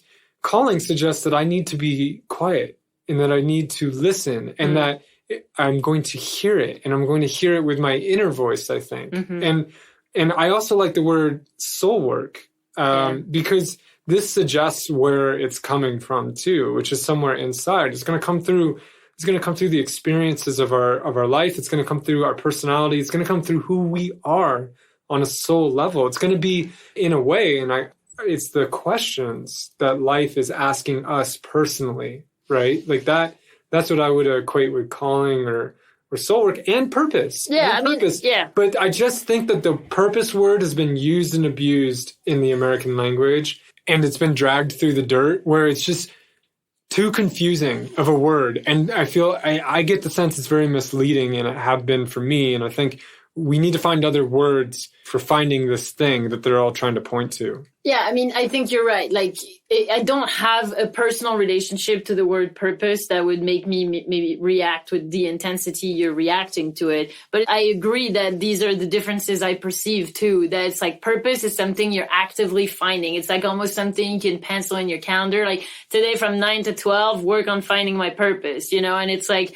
calling suggests that I need to be quiet and that I need to listen and that I'm going to hear it, and I'm going to hear it with my inner voice, I think. And I also like the word soul work because this suggests where it's coming from too, which is somewhere inside. It's going to come through. It's going to come through the experiences of our life. It's going to come through our personality. It's going to come through who we are on a soul level. It's going to be, in a way, it's the questions that life is asking us personally, right? Like that. That's what I would equate with calling or soul work and purpose. Yeah, purpose. But I just think that the purpose word has been used and abused in the American language, and it's been dragged through the dirt where it's just too confusing of a word. And I feel I get the sense it's very misleading, and it have been for me. And I think we need to find other words for finding this thing that they're all trying to point to. Yeah, I mean, I think you're right. Like, I don't have a personal relationship to the word purpose that would make me maybe react with the intensity you're reacting to it. But I agree that these are the differences I perceive too, that it's like purpose is something you're actively finding. It's like almost something you can pencil in your calendar. Like today from 9 to 12, work on finding my purpose, and it's like,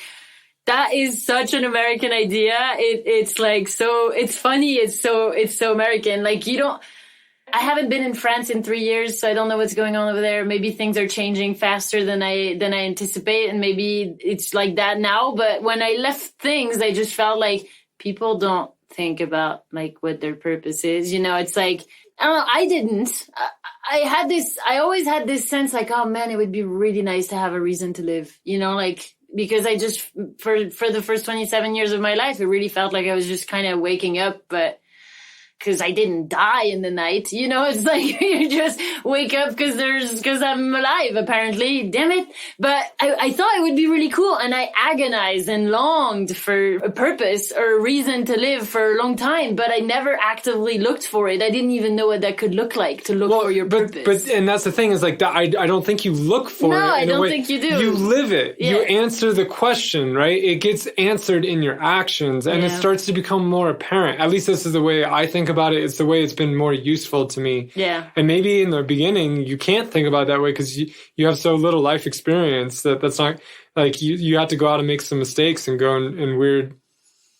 that is such an American idea. It's like, so it's funny. It's so American. Like I haven't been in France in 3 years, so I don't know what's going on over there. Maybe things are changing faster than I anticipate. And maybe it's like that now. But when I left things, I just felt like people don't think about like what their purpose is. It's like, I don't know. I didn't. I always had this sense like, oh man, it would be really nice to have a reason to live, because I just, for the first 27 years of my life, it really felt like I was just kind of waking up, but because I didn't die in the night, it's like you just wake up because I'm alive, apparently, damn it. But I thought it would be really cool. And I agonized and longed for a purpose or a reason to live for a long time, but I never actively looked for it. I didn't even know what that could look like, to look for your purpose. But and that's the thing is like, I don't think you look for it. No, I don't think you do. You live it. Yeah. You answer the question, right? It gets answered in your actions, and it starts to become more apparent. At least this is the way I think about it. It's the way it's been more useful to me. Yeah. And maybe in the beginning, you can't think about it that way because you have so little life experience that's not like you have to go out and make some mistakes and go in weird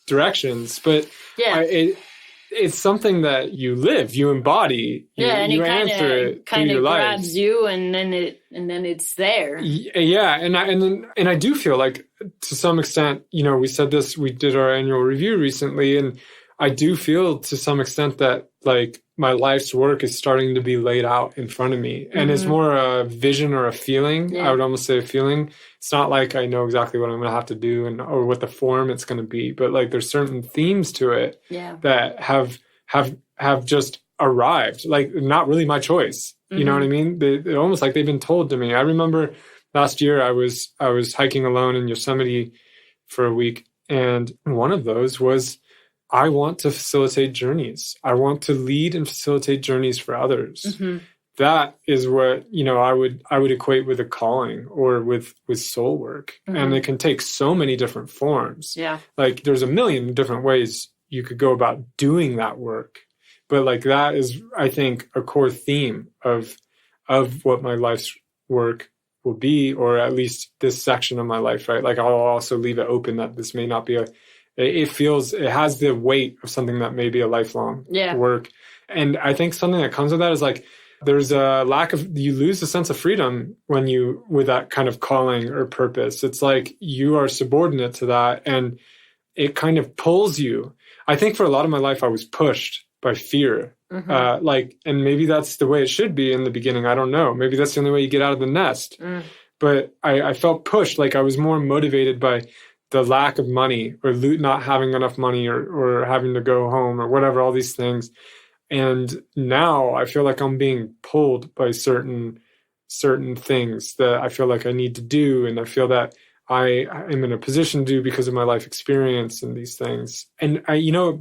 directions. But it's something that you live, you embody, and you it answer it kind of grabs lives. you, and then it's there. Yeah, and I do feel like to some extent, we said this, we did our annual review recently, and I do feel to some extent that like my life's work is starting to be laid out in front of me, and it's more a vision or a feeling. I would almost say a feeling. It's not like I know exactly what I'm going to have to do or what the form it's going to be, but like there's certain themes to it that have just arrived. Like not really my choice. You know what I mean? They're almost like they've been told to me. I remember last year I was hiking alone in Yosemite for a week, and one of those was, I want to facilitate journeys. I want to lead and facilitate journeys for others. That is what, I would equate with a calling or with soul work. And it can take so many different forms. Yeah. Like there's a million different ways you could go about doing that work. But like that is, I think, a core theme of what my life's work will be, or at least this section of my life, right? Like I'll also leave it open that this may not be it has the weight of something that may be a lifelong work. And I think something that comes with that is like, there's a lack of, you lose a sense of freedom with that kind of calling or purpose. It's like you are subordinate to that, and it kind of pulls you. I think for a lot of my life, I was pushed by fear. And maybe that's the way it should be in the beginning. I don't know. Maybe that's the only way you get out of the nest. But I felt pushed. Like I was more motivated by the lack of money or not having enough money or having to go home or whatever, all these things. And now I feel like I'm being pulled by certain things that I feel like I need to do. And I feel that I am in a position to do because of my life experience and these things. And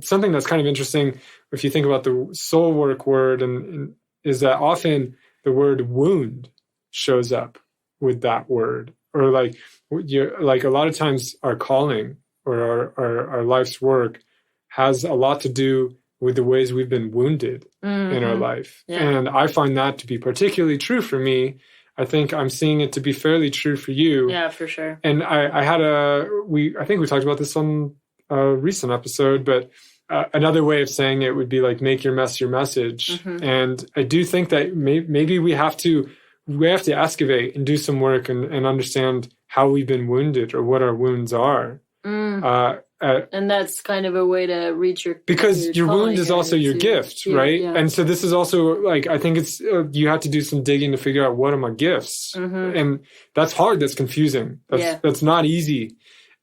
something that's kind of interesting, if you think about the soul work word, and is that often the word wound shows up with that word, or like a lot of times our calling or our life's work has a lot to do with the ways we've been wounded in our life. And I find that to be particularly true for me I think I'm seeing it to be fairly true for you. Yeah, for sure. And I think we talked about this on a recent episode, but another way of saying it would be like, make your mess your message. And I do think that maybe we have to excavate and do some work and understand how we've been wounded or what our wounds are. And that's kind of a way to reach because your wound is also your gift, right? Yeah. And so this is also like, I think it's you have to do some digging to figure out what are my gifts, and that's hard. That's confusing. That's not easy.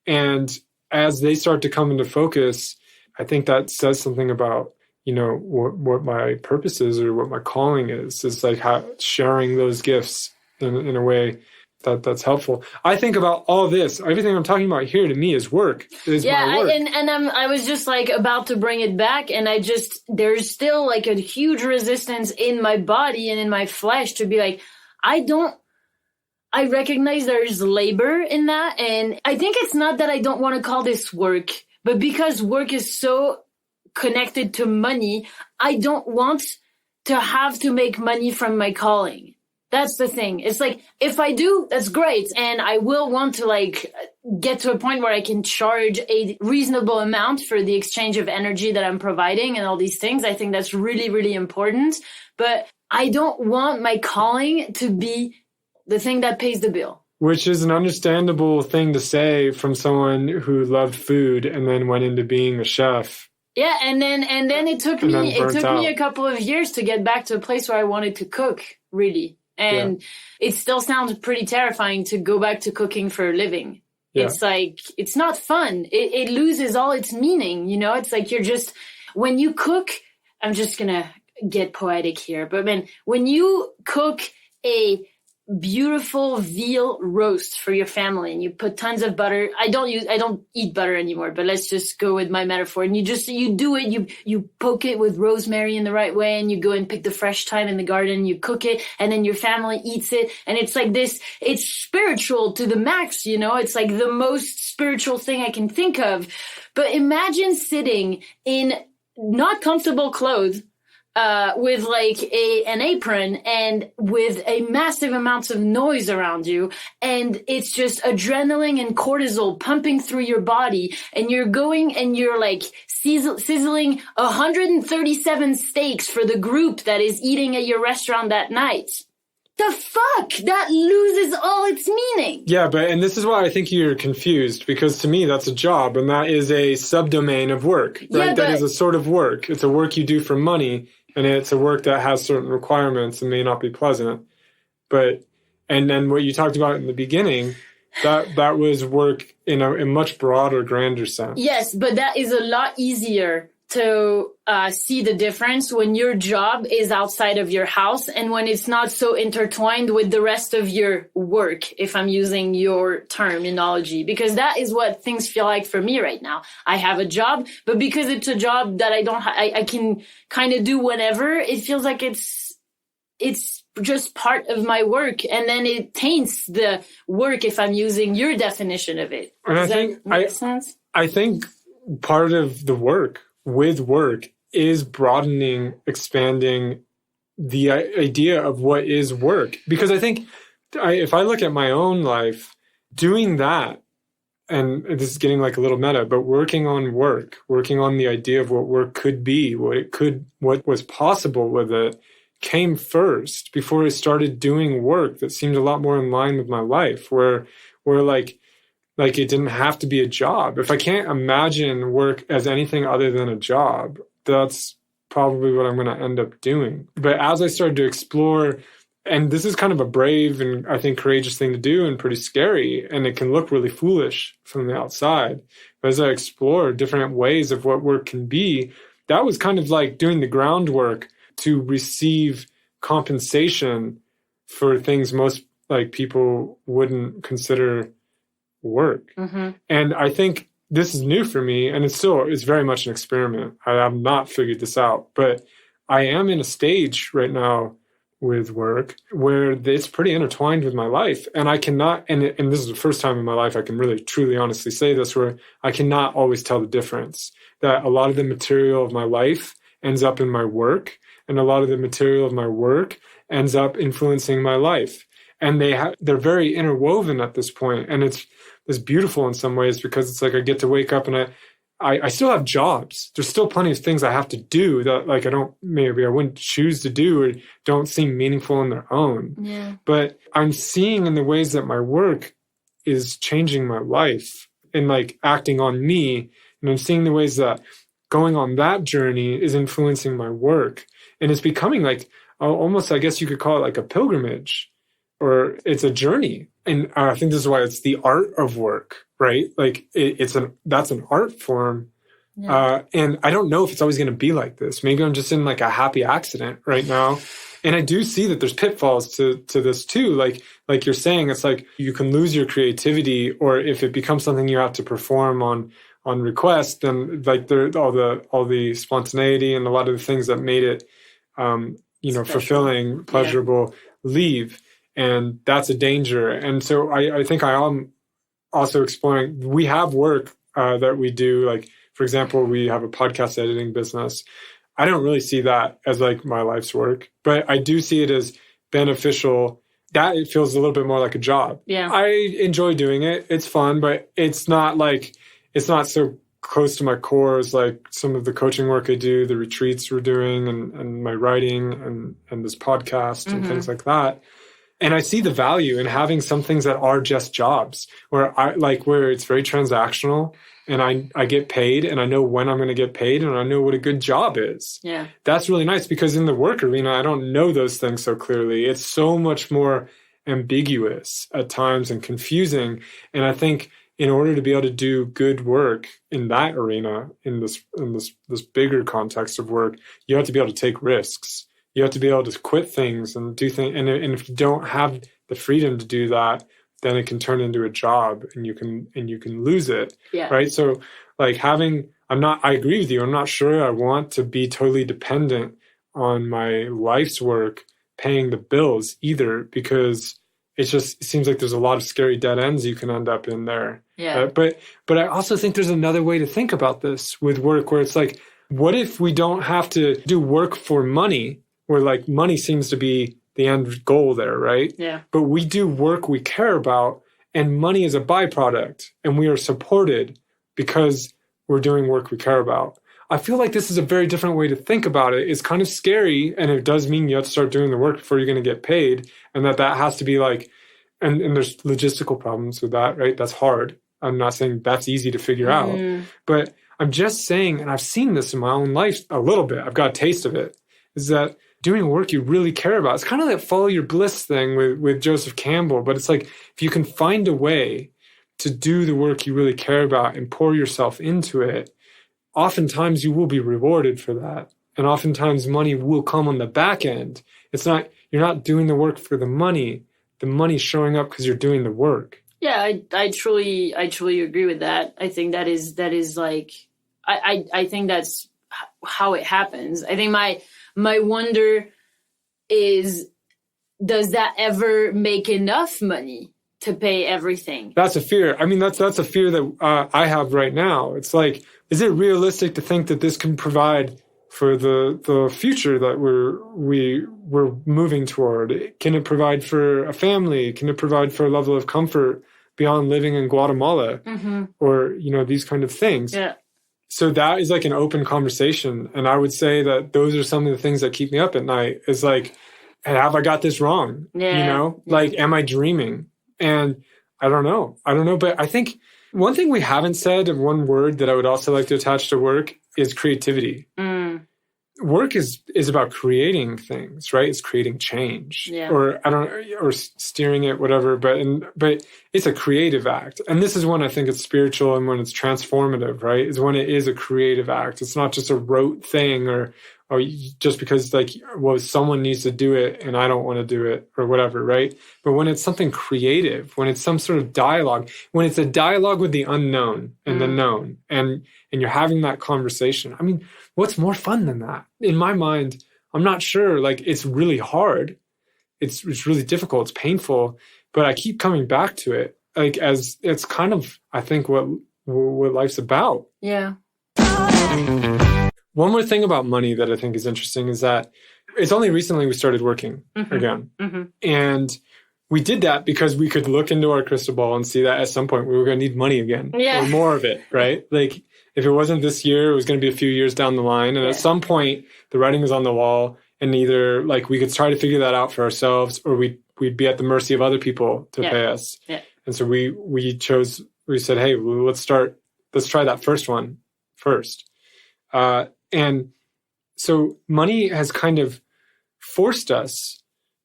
And as they start to come into focus, I think that says something about, you know, what my purpose is or what my calling is. It's like sharing those gifts in a way that's helpful. I think about all this. Everything I'm talking about here to me is work. My work. I was just like about to bring it back, and there's still like a huge resistance in my body and in my flesh to be like, I recognize there's labor in that, and I think it's not that I don't want to call this work, but because work is so connected to money, I don't want to have to make money from my calling. That's the thing. It's like, if I do, that's great. And I will want to like get to a point where I can charge a reasonable amount for the exchange of energy that I'm providing and all these things. I think that's really, really important. But I don't want my calling to be the thing that pays the bill. Which is an understandable thing to say from someone who loved food and then went into being a chef. Yeah, and then it took me a couple of years to get back to a place where I wanted to cook, really. And it still sounds pretty terrifying to go back to cooking for a living. Yeah. It's like, it's not fun. It loses all its meaning, you know? It's like when you cook, I'm just gonna get poetic here, but man, when you cook a beautiful veal roast for your family and you put tons of butter, I don't eat butter anymore, but let's just go with my metaphor, and you do it, you poke it with rosemary in the right way, and you go and pick the fresh thyme in the garden, you cook it, and then your family eats it, and it's like this, it's spiritual to the max, you know? It's like the most spiritual thing I can think of. But imagine sitting in not comfortable clothes, with like an apron and with a massive amounts of noise around you, and it's just adrenaline and cortisol pumping through your body, and you're going and you're like sizzling 137 steaks for the group that is eating at your restaurant that night. The fuck? That loses all its meaning. Yeah, and this is why I think you're confused, because to me that's a job, and that is a subdomain of work, right? Yeah, that is a sort of work. It's a work you do for money, and it's a work that has certain requirements and may not be pleasant. And then what you talked about in the beginning, that was work in a much broader, grander sense. Yes, but that is a lot easier to see the difference when your job is outside of your house and when it's not so intertwined with the rest of your work, if I'm using your terminology, because that is what things feel like for me right now. I have a job, but because it's a job that I can kind of do whenever, it feels like it's just part of my work, and then it taints the work if I'm using your definition of it. Does that make sense? I think part of the work with work is broadening, expanding the idea of what is work. Because I think if I look at my own life, doing that, and this is getting like a little meta, but working on the idea of what work could be, what was possible with it, came first before I started doing work that seemed a lot more in line with my life, where like it didn't have to be a job. If I can't imagine work as anything other than a job, that's probably what I'm going to end up doing. But as I started to explore, and this is kind of a brave and I think courageous thing to do and pretty scary, and it can look really foolish from the outside. But as I explored different ways of what work can be, that was kind of like doing the groundwork to receive compensation for things most like people wouldn't consider work. Mm-hmm. And I think this is new for me, and it's very much an experiment. I have not figured this out, but I am in a stage right now with work where it's pretty intertwined with my life, and I cannot, and this is the first time in my life I can really truly honestly say this, where I cannot always tell the difference, that a lot of the material of my life ends up in my work, and a lot of the material of my work ends up influencing my life. And they're very interwoven at this point. And it's beautiful in some ways because it's like I get to wake up and I still have jobs. There's still plenty of things I have to do that like maybe I wouldn't choose to do or don't seem meaningful on their own. Yeah. But I'm seeing in the ways that my work is changing my life and like acting on me. And I'm seeing the ways that going on that journey is influencing my work. And it's becoming like almost, I guess you could call it like a pilgrimage, or it's a journey. And I think this is why it's the art of work, right? Like that's an art form. Yeah. And I don't know if it's always going to be like this. Maybe I'm just in like a happy accident right now. And I do see that there's pitfalls to this too. Like you're saying, it's like you can lose your creativity, or if it becomes something you have to perform on request, then like all the spontaneity and a lot of the things that made it, fulfilling, pleasurable, leave. And that's a danger. And so I think I am also exploring, we have work that we do. Like, for example, we have a podcast editing business. I don't really see that as like my life's work, but I do see it as beneficial. That it feels a little bit more like a job. Yeah. I enjoy doing it. It's fun, but it's not so close to my core as like some of the coaching work I do, the retreats we're doing and my writing and this podcast and things like that. And I see the value in having some things that are just jobs where it's very transactional and I get paid and I know when I'm going to get paid and I know what a good job is. Yeah. That's really nice because in the work arena, I don't know those things so clearly. It's so much more ambiguous at times and confusing. And I think in order to be able to do good work in that arena, in this bigger context of work, you have to be able to take risks. You have to be able to quit things and do things. And if you don't have the freedom to do that, then it can turn into a job and you can lose it. Yeah. Right. So like I agree with you. I'm not sure I want to be totally dependent on my life's work paying the bills either, because it seems like there's a lot of scary dead ends you can end up in there. Yeah. But I also think there's another way to think about this with work where it's like, what if we don't have to do work for money? Where like money seems to be the end goal there, right? Yeah. But we do work we care about, and money is a byproduct, and we are supported because we're doing work we care about. I feel like this is a very different way to think about it. It's kind of scary, and it does mean you have to start doing the work before you're going to get paid, and that has to be like, and there's logistical problems with that, right? That's hard. I'm not saying that's easy to figure out, but I'm just saying, and I've seen this in my own life a little bit, I've got a taste of it, is that doing work you really care about. It's kind of that follow your bliss thing with Joseph Campbell, but it's like if you can find a way to do the work you really care about and pour yourself into it, oftentimes you will be rewarded for that. And oftentimes money will come on the back end. You're not doing the work for the money's showing up because you're doing the work. Yeah, I truly agree with that. I think that is like, I think that's how it happens. I think my wonder is, does that ever make enough money to pay everything? That's a fear. I mean, that's a fear that I have right now. It's like, is it realistic to think that this can provide for the future that we're moving toward? Can it provide for a family? Can it provide for a level of comfort beyond living in Guatemala? Or, these kind of things. Yeah. So that is like an open conversation. And I would say that those are some of the things that keep me up at night is like, have I got this wrong? Yeah. Like, am I dreaming? And I don't know. But I think one thing we haven't said, and one word that I would also like to attach to work, is creativity. Work is about creating things, right? It's creating change, or steering it, whatever. But it's a creative act, and this is when I think it's spiritual and when it's transformative, right? Is when it is a creative act. It's not just a rote thing, or just because like, well, someone needs to do it and I don't want to do it or whatever, right? But when it's something creative, when it's some sort of dialogue, when it's a dialogue with the unknown and the known, and you're having that conversation. I mean, what's more fun than that? In my mind, I'm not sure. Like, it's really hard. It's really difficult. It's painful, but I keep coming back to it. Like, as it's kind of, I think, what life's about. Yeah. One more thing about money that I think is interesting is that it's only recently we started working again. And we did that because we could look into our crystal ball and see that at some point we were going to need money again or more of it, right? Like if it wasn't this year, it was going to be a few years down the line. And at some point the writing was on the wall, and either like we could try to figure that out for ourselves, or we'd be at the mercy of other people to pay us. Yeah. And so we said, hey, well, let's try that first one first. And so money has kind of forced us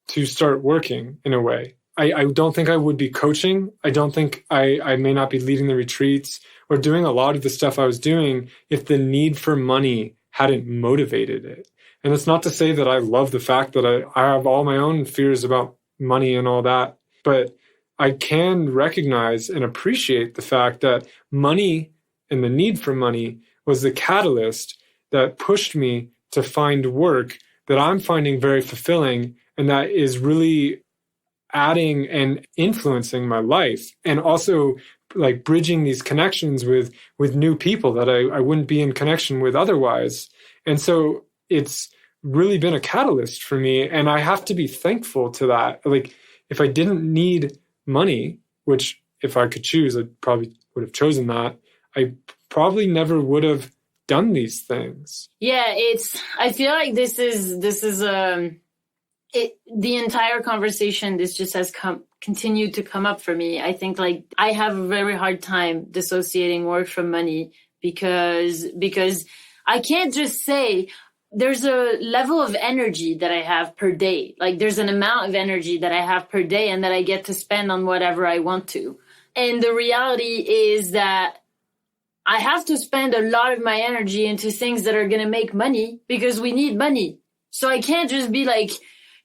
to start working in a way. I don't think I would be coaching. I don't think I may not be leading the retreats or doing a lot of the stuff I was doing if the need for money hadn't motivated it. And it's not to say that I love the fact that I have all my own fears about money and all that, but I can recognize and appreciate the fact that money and the need for money was the catalyst that pushed me to find work that I'm finding very fulfilling and that is really adding and influencing my life, and also like bridging these connections with new people that I wouldn't be in connection with otherwise. And so it's really been a catalyst for me, and I have to be thankful to that. Like if I didn't need money, which if I could choose, I probably would have chosen that, I probably never would have done these things. Yeah, I feel like this is the entire conversation, this just has continued to come up for me. I think like I have a very hard time dissociating work from money because I can't just say there's a level of energy that I have per day. Like there's an amount of energy that I have per day and that I get to spend on whatever I want to. And the reality is that I have to spend a lot of my energy into things that are going to make money because we need money. So I can't just be like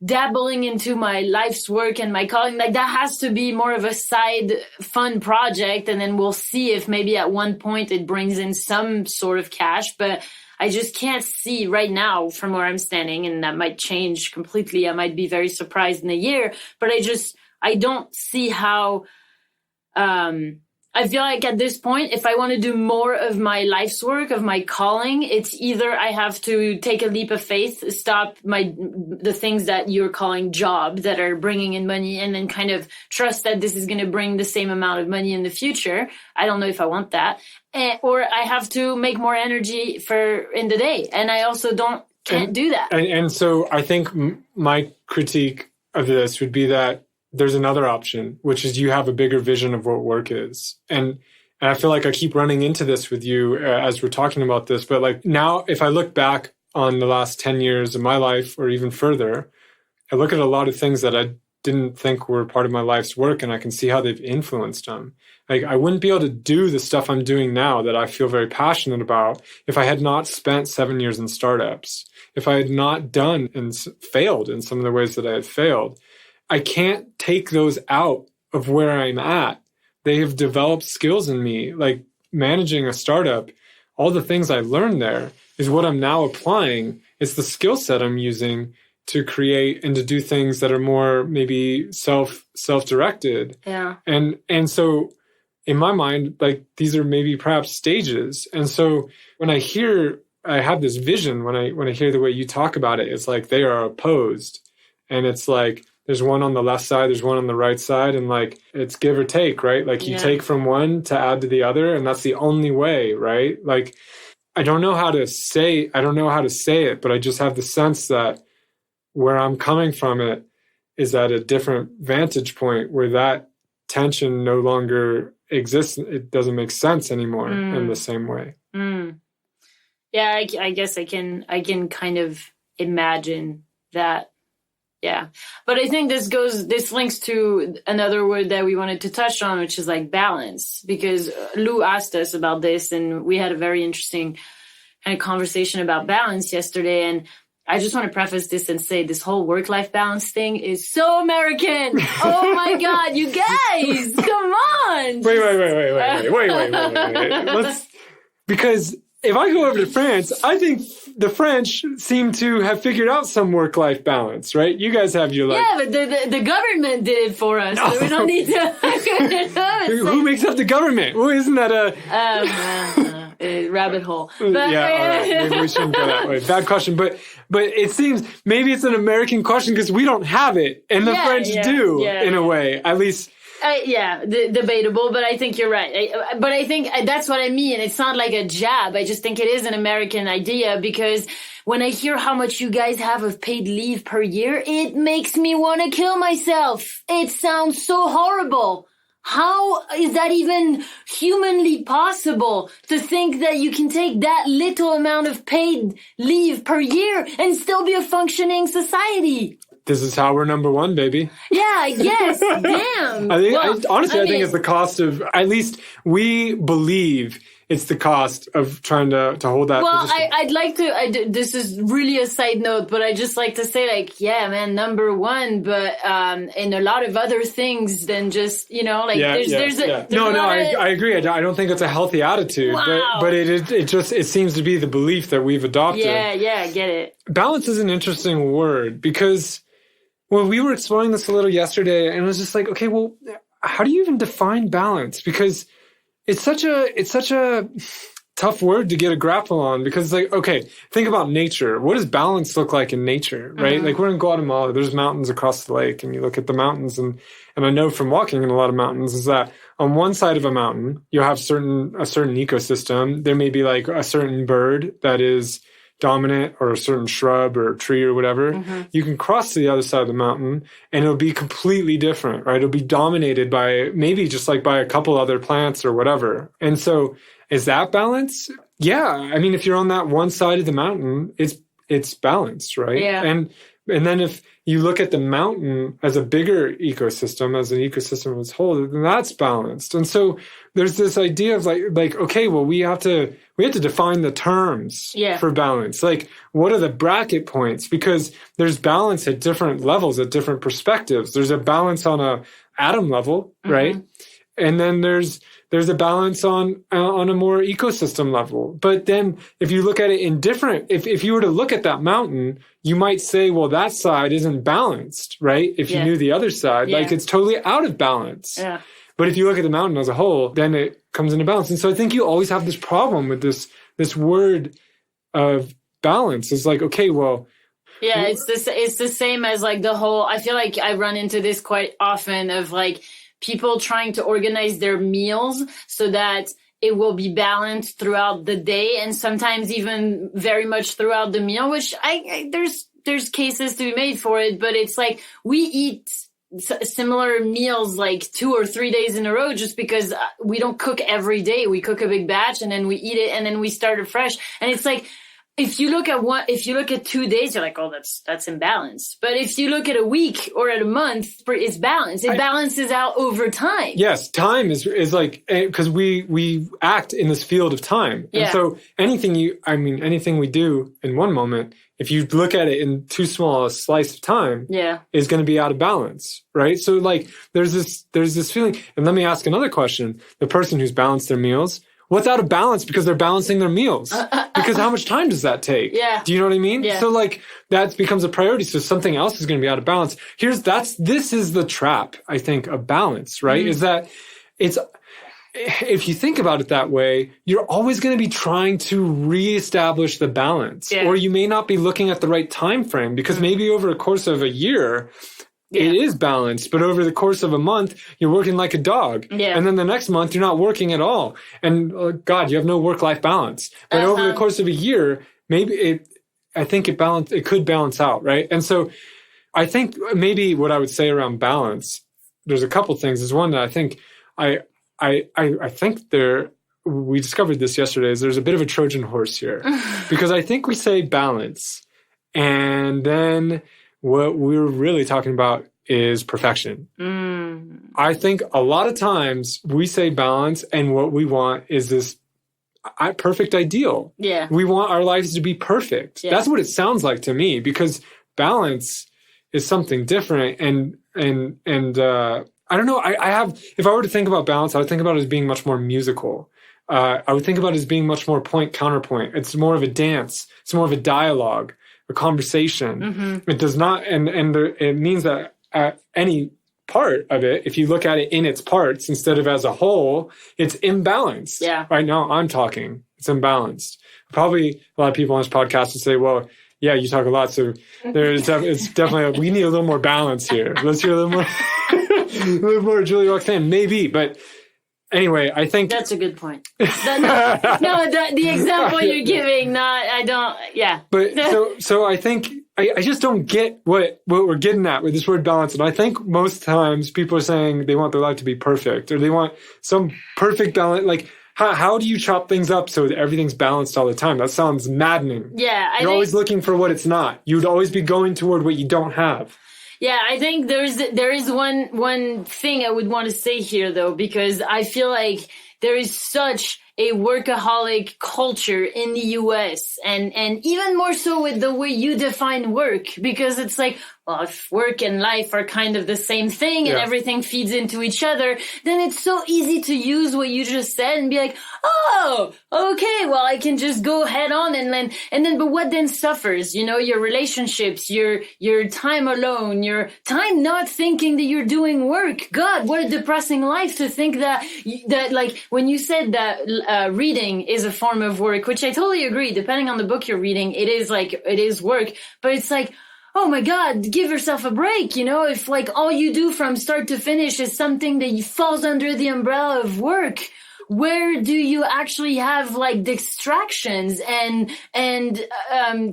dabbling into my life's work and my calling. Like that has to be more of a side fun project. And then we'll see if maybe at one point it brings in some sort of cash. But I just can't see right now from where I'm standing, and that might change completely. I might be very surprised in a year, but I don't see how, I feel like at this point, if I want to do more of my life's work, of my calling, it's either I have to take a leap of faith, stop the things that you're calling job that are bringing in money, and then kind of trust that this is going to bring the same amount of money in the future. I don't know if I want that. Or I have to make more energy in the day. And I also can't do that. And so I think my critique of this would be that there's another option, which is you have a bigger vision of what work is. And I feel like I keep running into this with you as we're talking about this. But like now, if I look back on the last 10 years of my life or even further, I look at a lot of things that I didn't think were part of my life's work, and I can see how they've influenced them. Like I wouldn't be able to do the stuff I'm doing now that I feel very passionate about if I had not spent 7 years in startups, if I had not done and failed in some of the ways that I had failed. I can't take those out of where I'm at. They have developed skills in me, like managing a startup. All the things I learned there is what I'm now applying. It's the skill set I'm using to create and to do things that are more maybe self-directed. Yeah. And so in my mind, like these are maybe perhaps stages. And so when I have this vision, when I hear the way you talk about it, it's like they are opposed. And it's like, there's one on the left side, there's one on the right side, and like it's give or take, right? Like you take from one to add to the other, and that's the only way, right? Like I don't know how to say it, but I just have the sense that where I'm coming from it is at a different vantage point where that tension no longer exists. It doesn't make sense anymore in the same way. Yeah, I guess I can kind of imagine that. Yeah. But I think this links to another word that we wanted to touch on, which is like balance, because Lou asked us about this and we had a very interesting kind of conversation about balance yesterday. And I just want to preface this and say this whole work-life balance thing is so American. Oh my God, you guys, come on. Wait. Because if I go over to France, I think the French seem to have figured out some work-life balance, right? You guys have your Yeah, but the government did it for us, so we don't need to. Who makes up the government? Well, isn't that rabbit hole. All right. Maybe we shouldn't go that way. Bad question, but it seems maybe it's an American question because we don't have it, and the French do in a way, at least. Debatable, but I think you're right. But I think that's what I mean. It's not like a jab. I just think it is an American idea because when I hear how much you guys have of paid leave per year, it makes me want to kill myself. It sounds so horrible. How is that even humanly possible to think that you can take that little amount of paid leave per year and still be a functioning society? This is how we're number one, baby. Yeah, yes, damn. I think, honestly, I think it's the cost of, at least we believe it's the cost of trying to hold that position. I'd like to, this is really a side note, but I just like to say like, yeah, man, number one, but in a lot of other things than just, there's I agree. I don't think it's a healthy attitude, but it seems to be the belief that we've adopted. Yeah, I get it. Balance is an interesting word because, well, we were exploring this a little yesterday, and it was just like, okay, well, how do you even define balance? Because it's such a tough word to get a grapple on. Because, like, okay, think about nature. What does balance look like in nature, right? Like, we're in Guatemala. There's mountains across the lake, and you look at the mountains, and I know from walking in a lot of mountains is that on one side of a mountain, you have a certain ecosystem. There may be like a certain bird that is dominant, or a certain shrub or tree or whatever. You can cross to the other side of the mountain and it'll be completely different, right? It'll be dominated by maybe just like by a couple other plants or whatever. And so is that balance? Yeah. I mean, if you're on that one side of the mountain, it's balanced, right? Yeah. And then if you look at the mountain as a bigger ecosystem, as an ecosystem as a whole, then that's balanced. And so there's this idea of like, okay, well, we have to define the terms for balance. Like, what are the bracket points? Because there's balance at different levels, at different perspectives. There's a balance on a atom level, right? And then there's a balance on a more ecosystem level. But then if you look at it in different, if you were to look at that mountain, you might say, well, that side isn't balanced, right? If you knew the other side, like it's totally out of balance. Yeah. But if you look at the mountain as a whole, then it comes into balance. And so I think you always have this problem with this word of balance. It's like, okay, well. Yeah, it's the same as like the whole, I feel like I run into this quite often of like people trying to organize their meals so that it will be balanced throughout the day and sometimes even very much throughout the meal, which there's cases to be made for it, but it's like we eat similar meals like 2 or 3 days in a row just because we don't cook every day. We cook a big batch and then we eat it and then we start it fresh. And it's like, if you look at 2 days, you're like, oh, that's imbalanced. But if you look at a week or at a month, it's balanced. It balances out over time. Yes, time is like, because we act in this field of time. And so anything we do in one moment, if you look at it in too small a slice of time, is going to be out of balance, right? So like, there's this feeling. And let me ask another question. The person who's balanced their meals, what's out of balance because they're balancing their meals? Because how much time does that take? Yeah. Do you know what I mean? Yeah. So like that becomes a priority. So something else is going to be out of balance. This is the trap, I think, of balance, right? Is that if you think about it that way, you're always going to be trying to reestablish the balance, or you may not be looking at the right time frame because maybe over a course of a year, it is balanced, but over the course of a month, you're working like a dog. Yeah. And then the next month, you're not working at all. And God, you have no work-life balance. But over the course of a year, it could balance out, right? And so I think maybe what I would say around balance, there's a couple things. There's one that I think we discovered this yesterday, is there's a bit of a Trojan horse here. Because I think we say balance, and then what we're really talking about is perfection. I think a lot of times we say balance and what we want is this perfect ideal. Yeah. We want our lives to be perfect. Yeah. That's what it sounds like to me, because balance is something different. And I don't know. If I were to think about balance, I would think about it as being much more musical. I would think about it as being much more point counterpoint. It's more of a dance. It's more of a dialogue, a conversation. It does not, it means that at any part of it, if you look at it in its parts instead of as a whole, it's imbalanced. Yeah. Right now I'm talking, It's imbalanced. Probably a lot of people on this podcast would say, well, yeah, you talk a lot, so it's definitely, we need a little more balance here. Let's hear a little more, a little more Julie-Roxane, maybe. But anyway, I think that's a good point. The example you're giving, yeah. But so I think I just don't get what we're getting at with this word balance. And I think most times people are saying they want their life to be perfect, or they want some perfect balance. Like, how do you chop things up so that everything's balanced all the time? That sounds maddening. Yeah. You're always looking for what it's not. You'd always be going toward what you don't have. Yeah, I think there is one thing I would want to say here, though, because I feel like there is such a workaholic culture in the US, and even more so with the way you define work, because it's like, well, if work and life are kind of the same thing and everything feeds into each other, then it's so easy to use what you just said and be like, oh, okay, well, I can just go head on and then, but what then suffers? You know, your relationships, your time alone, your time not thinking that you're doing work. God, what a depressing life to think that like, when you said that reading is a form of work, which I totally agree, depending on the book you're reading, it is work, but it's like, oh my God, give yourself a break. You know, if like all you do from start to finish is something that falls under the umbrella of work, where do you actually have like distractions and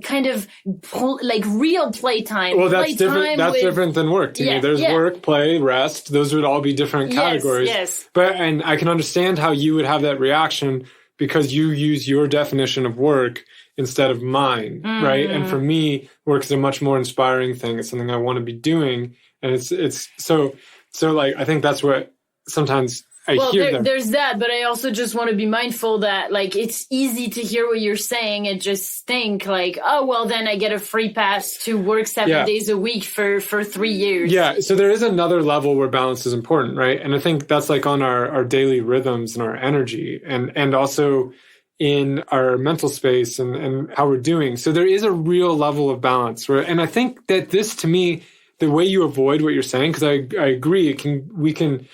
kind of like real playtime? Well, that's different. That's different than work to me. There's work, play, rest. Those would all be different categories. Yes. And I can understand how you would have that reaction because you use your definition of work instead of mine, right? And for me, work is a much more inspiring thing. It's something I want to be doing, and it's so like I think that's what sometimes I hear them. There's that, but I also just want to be mindful that like it's easy to hear what you're saying and just think like, oh well, then I get a free pass to work 7 days a week for 3 years. Yeah, so there is another level where balance is important, right? And I think that's like on our daily rhythms and our energy, and also in our mental space and how we're doing. So there is a real level of balance, right? And I think that this, to me, the way you avoid what you're saying, because I agree, we can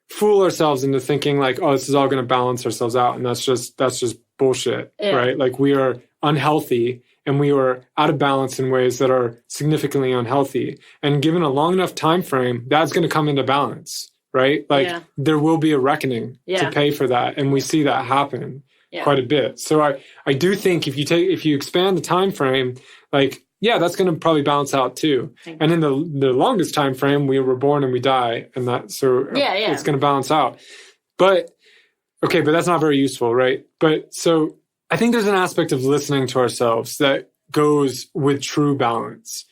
fool ourselves into thinking like, oh, this is all going to balance ourselves out, and that's just bullshit, right? Like we are unhealthy and we are out of balance in ways that are significantly unhealthy. And given a long enough time frame, that's going to come into balance, right? Like there will be a reckoning to pay for that, and we see that happen. Quite a bit. So I do think if you expand the time frame, like, that's going to probably balance out too. And in the longest time frame, we were born and we die, and it's going to balance out. But that's not very useful, right? But so I think there's an aspect of listening to ourselves that goes with true balance.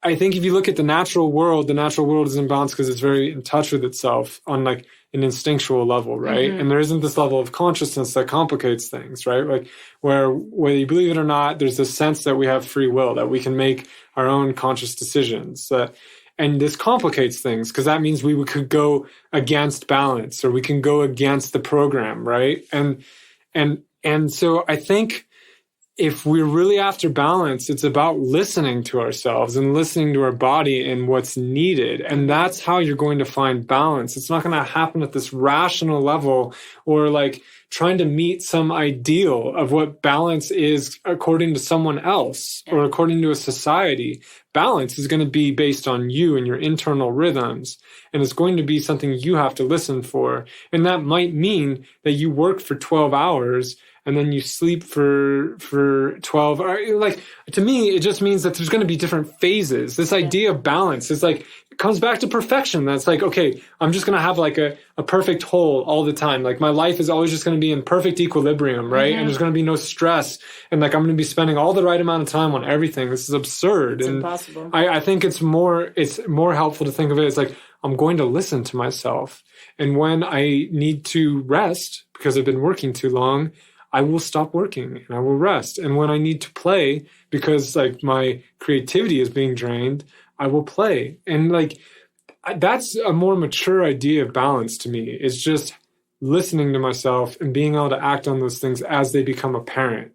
I think if you look at the natural world is in balance because it's very in touch with itself on like an instinctual level, right? And there isn't this level of consciousness that complicates things, right? Like where whether you believe it or not, there's this sense that we have free will, that we can make our own conscious decisions. And this complicates things because that means we could go against balance, or we can go against the program, right? And so I think if we're really after balance, it's about listening to ourselves and listening to our body and what's needed. And that's how you're going to find balance. It's not going to happen at this rational level or like trying to meet some ideal of what balance is according to someone else or according to a society. Balance is going to be based on you and your internal rhythms. And it's going to be something you have to listen for. And that might mean that you work for 12 hours and then you sleep for 12. Like, to me, it just means that there's going to be different phases. This idea of balance is like, it comes back to perfection. That's like, okay, I'm just going to have like a perfect whole all the time. Like my life is always just going to be in perfect equilibrium, right? And there's going to be no stress. And like, I'm going to be spending all the right amount of time on everything. This is absurd. It's impossible. I think it's more helpful to think of it as like, I'm going to listen to myself. And when I need to rest because I've been working too long, I will stop working and I will rest. And when I need to play because like my creativity is being drained, I will play. And like, that's a more mature idea of balance to me. It's just listening to myself and being able to act on those things as they become apparent.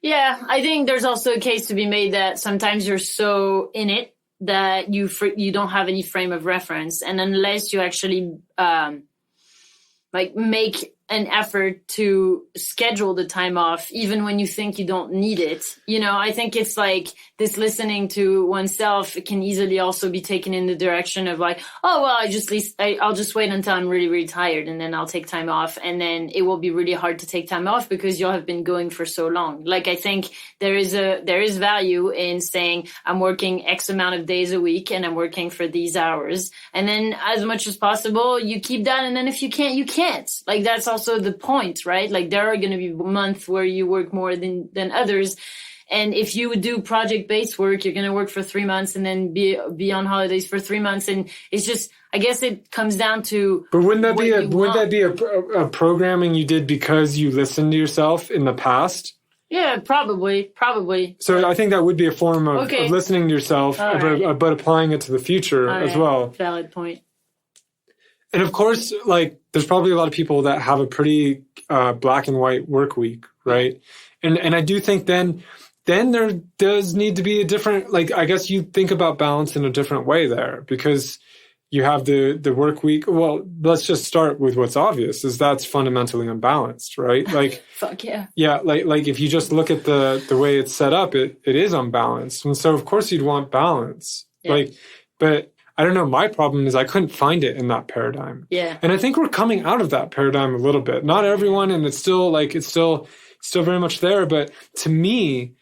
Yeah, I think there's also a case to be made that sometimes you're so in it that you don't have any frame of reference. And unless you actually like make an effort to schedule the time off, even when you think you don't need it. You know, I think it's like this listening to oneself can easily also be taken in the direction of like, oh, well, I'll just wait until I'm really, really tired and then I'll take time off. And then it will be really hard to take time off because you'll have been going for so long. Like, I think there is value in saying I'm working X amount of days a week and I'm working for these hours. And then as much as possible, you keep that. And then if you can't, you can't. Like, that's also the point, right? Like, there are going to be months where you work more than others. And if you would do project-based work, you're going to work for 3 months and then be on holidays for 3 months. And it's just, I guess it comes down to. But wouldn't that be a programming you did because you listened to yourself in the past? Yeah, probably. So I think that would be a form of listening to yourself, but applying it to the future as well. Valid point. And of course, like, there's probably a lot of people that have a pretty black and white work week, right? And I do think then there does need to be a different, like, I guess you think about balance in a different way there, because you have the work week. Well, let's just start with what's obvious, is that's fundamentally unbalanced, right? Like, fuck yeah. Yeah, like if you just look at the way it's set up, it is unbalanced. And so of course you'd want balance. Yeah. Like, but I don't know, my problem is I couldn't find it in that paradigm. Yeah. And I think we're coming out of that paradigm a little bit. Not everyone, and it's still very much there, but to me,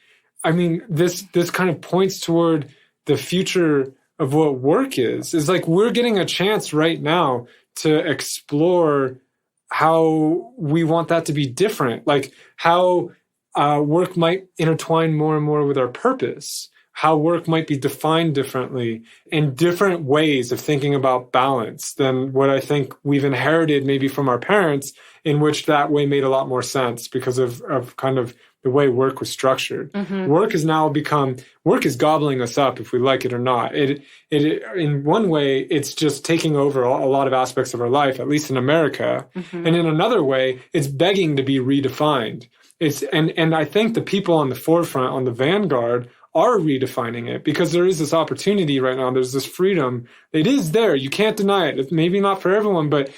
I mean, this kind of points toward the future of what work is like we're getting a chance right now to explore how we want that to be different, like how work might intertwine more and more with our purpose, how work might be defined differently, in different ways of thinking about balance than what I think we've inherited maybe from our parents, in which that way made a lot more sense because of kind of the way work was structured. Mm-hmm. Work is gobbling us up if we like it or not. It in one way, it's just taking over a lot of aspects of our life, at least in America. Mm-hmm. And in another way, it's begging to be redefined. And I think the people on the forefront, on the vanguard, are redefining it, because there is this opportunity right now. There's this freedom. It is there. You can't deny it. It's maybe not for everyone, but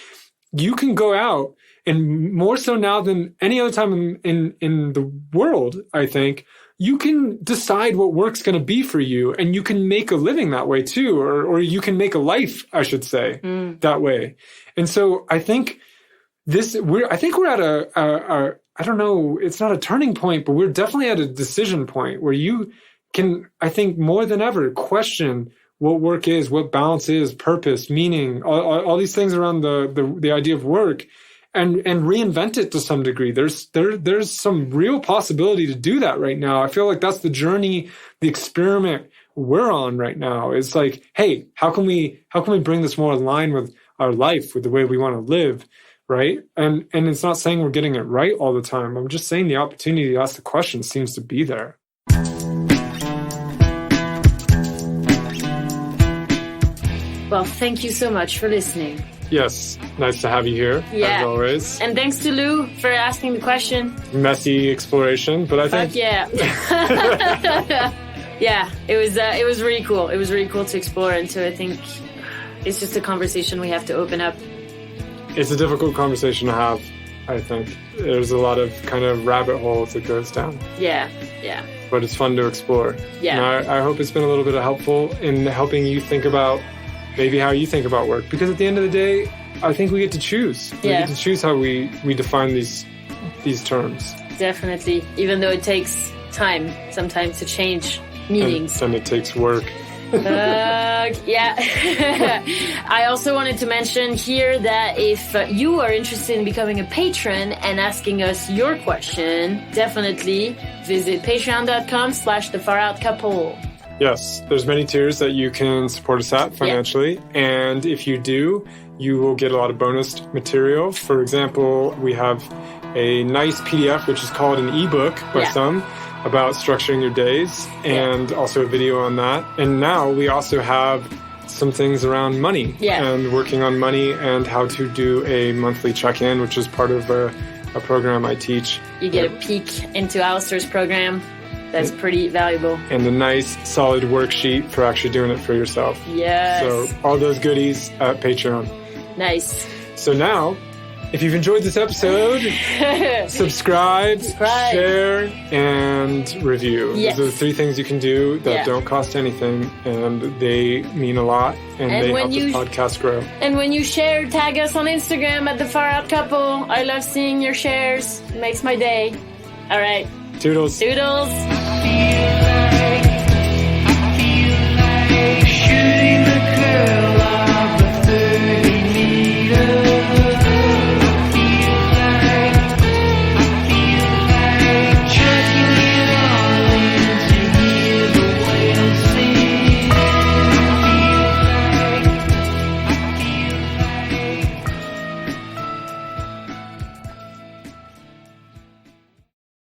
you can go out, and more so now than any other time in the world, I think, you can decide what work's going to be for you, and you can make a living that way too, or you can make a life, I should say, that way. And so I think we're at a I don't know, it's not a turning point, but we're definitely at a decision point where you can, I think, more than ever, question what work is, what balance is, purpose, meaning, all these things around the idea of work, and reinvent it to some degree. There's some real possibility to do that right now. I feel like that's the journey, the experiment we're on right now. It's like, hey, how can we bring this more in line with our life, with the way we want to live, right? And it's not saying we're getting it right all the time. I'm just saying the opportunity to ask the question seems to be there. Well, thank you so much for listening. Yes, nice to have you here, as always. And thanks to Lou for asking the question. Messy exploration, but I think... Fuck yeah. Yeah, it was really cool. It was really cool to explore, and so I think it's just a conversation we have to open up. It's a difficult conversation to have, I think. There's a lot of kind of rabbit holes it goes down. Yeah. But it's fun to explore. Yeah. And I hope it's been a little bit helpful in helping you think about maybe how you think about work. Because at the end of the day, I think we get to choose. We get to choose how we define these terms. Definitely. Even though it takes time sometimes to change meanings. And it takes work. Yeah. I also wanted to mention here that if you are interested in becoming a patron and asking us your question, definitely visit patreon.com/thefar-out-couple. Yes, there's many tiers that you can support us at financially. Yeah. And if you do, you will get a lot of bonus material. For example, we have a nice PDF, which is called an ebook by some, about structuring your days, and also a video on that. And now we also have some things around money and working on money and how to do a monthly check-in, which is part of a program I teach. You get a peek into Alasdair's program. That's pretty valuable. And a nice, solid worksheet for actually doing it for yourself. Yes. So all those goodies at Patreon. Nice. So now If you've enjoyed this episode, subscribe, share, and review. Yes. Those are the 3 things you can do that don't cost anything, and they mean a lot, and they help this podcast grow. And when you share, tag us on Instagram at The Far Out Couple. I love seeing your shares. It makes my day. All right. Toodles. Toodles.